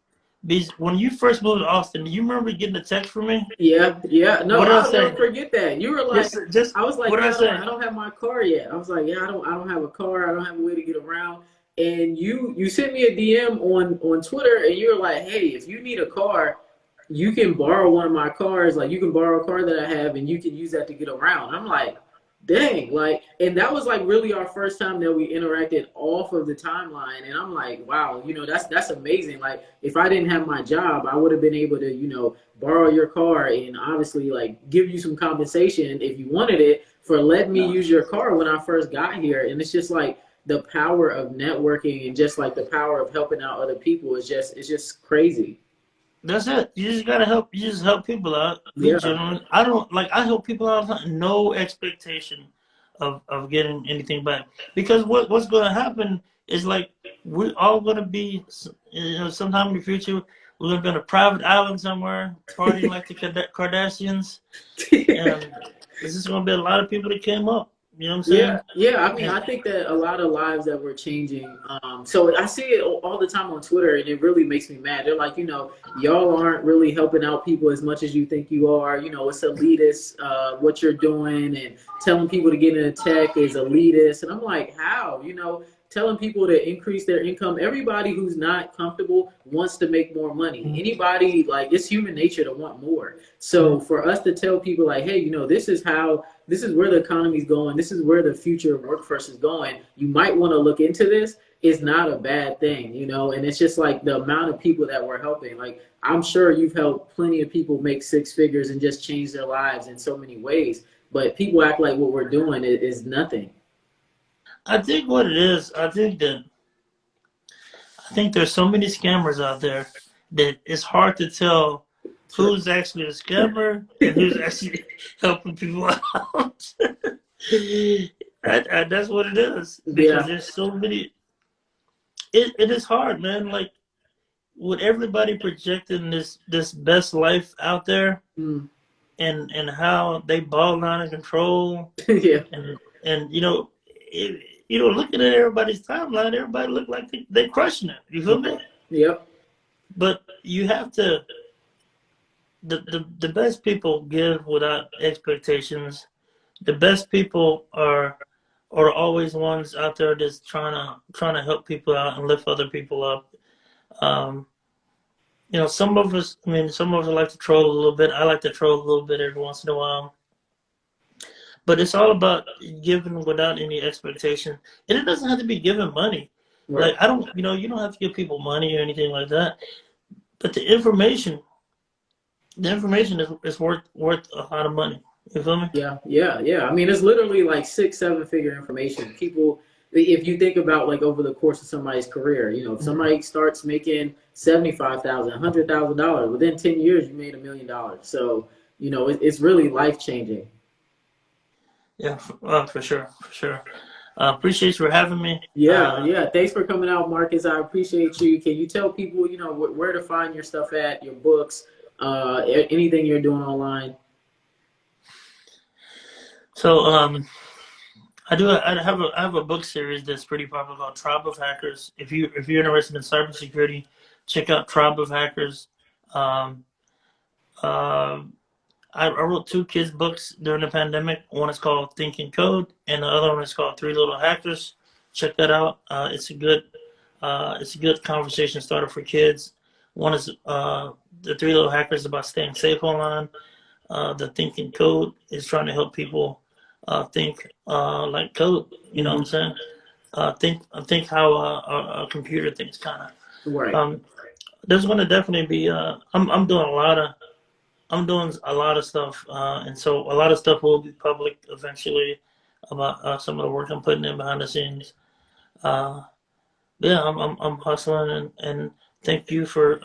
Because when you first moved to Austin, do you remember getting a text from me? Yeah, yeah. No, What did I I'll never say? forget that. You were like, Just I was like, what did I yeah, I say? don't have my car yet. I was like, yeah, I don't have a car. I don't have a way to get around. And you sent me a DM on Twitter, and you were like, hey, if you need a car, you can borrow one of my cars. Like you can borrow a car that I have, and you can use that to get around. I'm like, dang, like, and that was like really our first time that we interacted off of the timeline. And I'm like, wow, that's amazing. Like, if I didn't have my job, I would have been able to, borrow your car and obviously like give you some compensation if you wanted it for letting me No, use your car when I first got here. And it's just like the power of networking and just like the power of helping out other people is just it's just crazy. that's it. You just gotta help. You just help people out. Be Yeah. genuine. I don't like. I help people out all the time. No expectation of getting anything back. Because what's going to happen is like we're all going to be, sometime in the future, we're going to be on a private island somewhere, partying like the Kardashians, and there's just going to be a lot of people that came up. You know what I'm Yeah, saying? yeah. I mean, And I think that a lot of lives that we're changing. So I see it all the time on Twitter, and it really makes me mad. They're like, y'all aren't really helping out people as much as you think you are. It's elitist what you're doing, and telling people to get into tech is elitist. And I'm like, how? Telling people to increase their income. Everybody who's not comfortable wants to make more money. Anybody, like, it's human nature to want more. So for us to tell people like, hey, this is where the economy's going. This is where the future of workforce is going. You might want to look into this. It's not a bad thing, and it's just like the amount of people that we're helping. Like, I'm sure you've helped plenty of people make six figures and just change their lives in so many ways. But people act like what we're doing is nothing. I think what it is, I think there's so many scammers out there that it's hard to tell who's actually a scammer and who's actually helping people out. That's what it is because Yeah. there's so many. It is hard, man. Like with everybody projecting this best life out there, Mm. and how they ball out of control, Yeah. and looking at everybody's timeline, everybody look like they crushing it. You feel me? Yep. But you have to. The best people give without expectations. The best people are always ones out there just trying to help people out and lift other people up. Um, some of us. I mean, some of us like to troll a little bit. I like to troll a little bit every once in a while. But it's all about giving without any expectation, and it doesn't have to be giving money. Right. Like I don't, you don't have to give people money or anything like that. But the information is worth a lot of money. You feel me? Yeah, yeah, yeah. I mean, it's literally like 6, 7 figure information. People, if you think about like over the course of somebody's career, if somebody starts making 75,000, $100,000 within 10 years, you made $1 million. So, it's really life changing. Yeah, for sure, for sure. Appreciate you for having me. Yeah, yeah. Thanks for coming out, Marcus. I appreciate you. Can you tell people, where to find your stuff at, your books, anything you're doing online? So I have a book series that's pretty popular called Tribe of Hackers. If you're interested in cybersecurity, check out Tribe of Hackers. Um, uh, I wrote two kids books during the pandemic. One is called Think and Code, and the other one is called Three Little Hackers. Check that out. It's a good conversation starter for kids. One is the Three Little Hackers about staying safe online. The Think and Code is trying to help people think like code. You know what I'm Hmm. saying? Think how a computer thinks, kind of. Right. There's going to definitely be. I'm doing a lot of stuff, and so a lot of stuff will be public eventually about some of the work I'm putting in behind the scenes. Uh, yeah, I'm hustling, and thank you for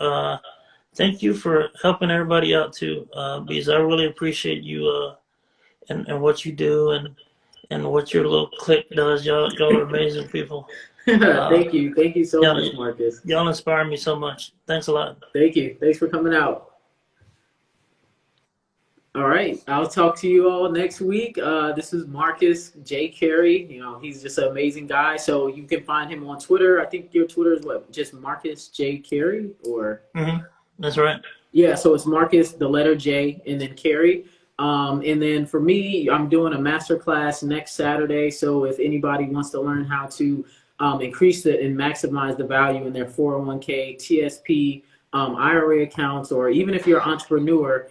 helping everybody out too, because I really appreciate you and what you do and what your little clique does. Y'all are amazing people. Uh, Thank you. Thank you so y'all much, Marcus. y'all inspire me so much. Thanks a lot. Thank you. Thanks for coming out. All right. I'll talk to you all next week. This is Marcus J. Carey. He's just an amazing guy. So you can find him on Twitter. I think your Twitter is what? Just Marcus J. Carey or? That's right. Yeah. So it's Marcus, the letter J, and then Carey. And then for me, I'm doing a masterclass next Saturday. So if anybody wants to learn how to increase and maximize the value in their 401k, TSP, IRA accounts, or even if you're an entrepreneur,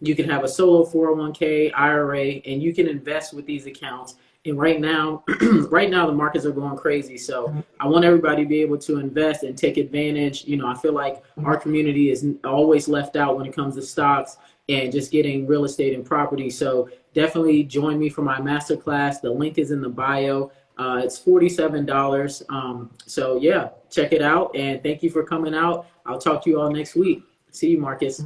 you can have a solo 401k, IRA, and you can invest with these accounts. And right now, right now the markets are going crazy. So I want everybody to be able to invest and take advantage. I feel like our community is always left out when it comes to stocks and just getting real estate and property. So definitely join me for my masterclass. The link is in the bio. It's $47. So yeah, check it out. And thank you for coming out. I'll talk to you all next week. See you, Marcus.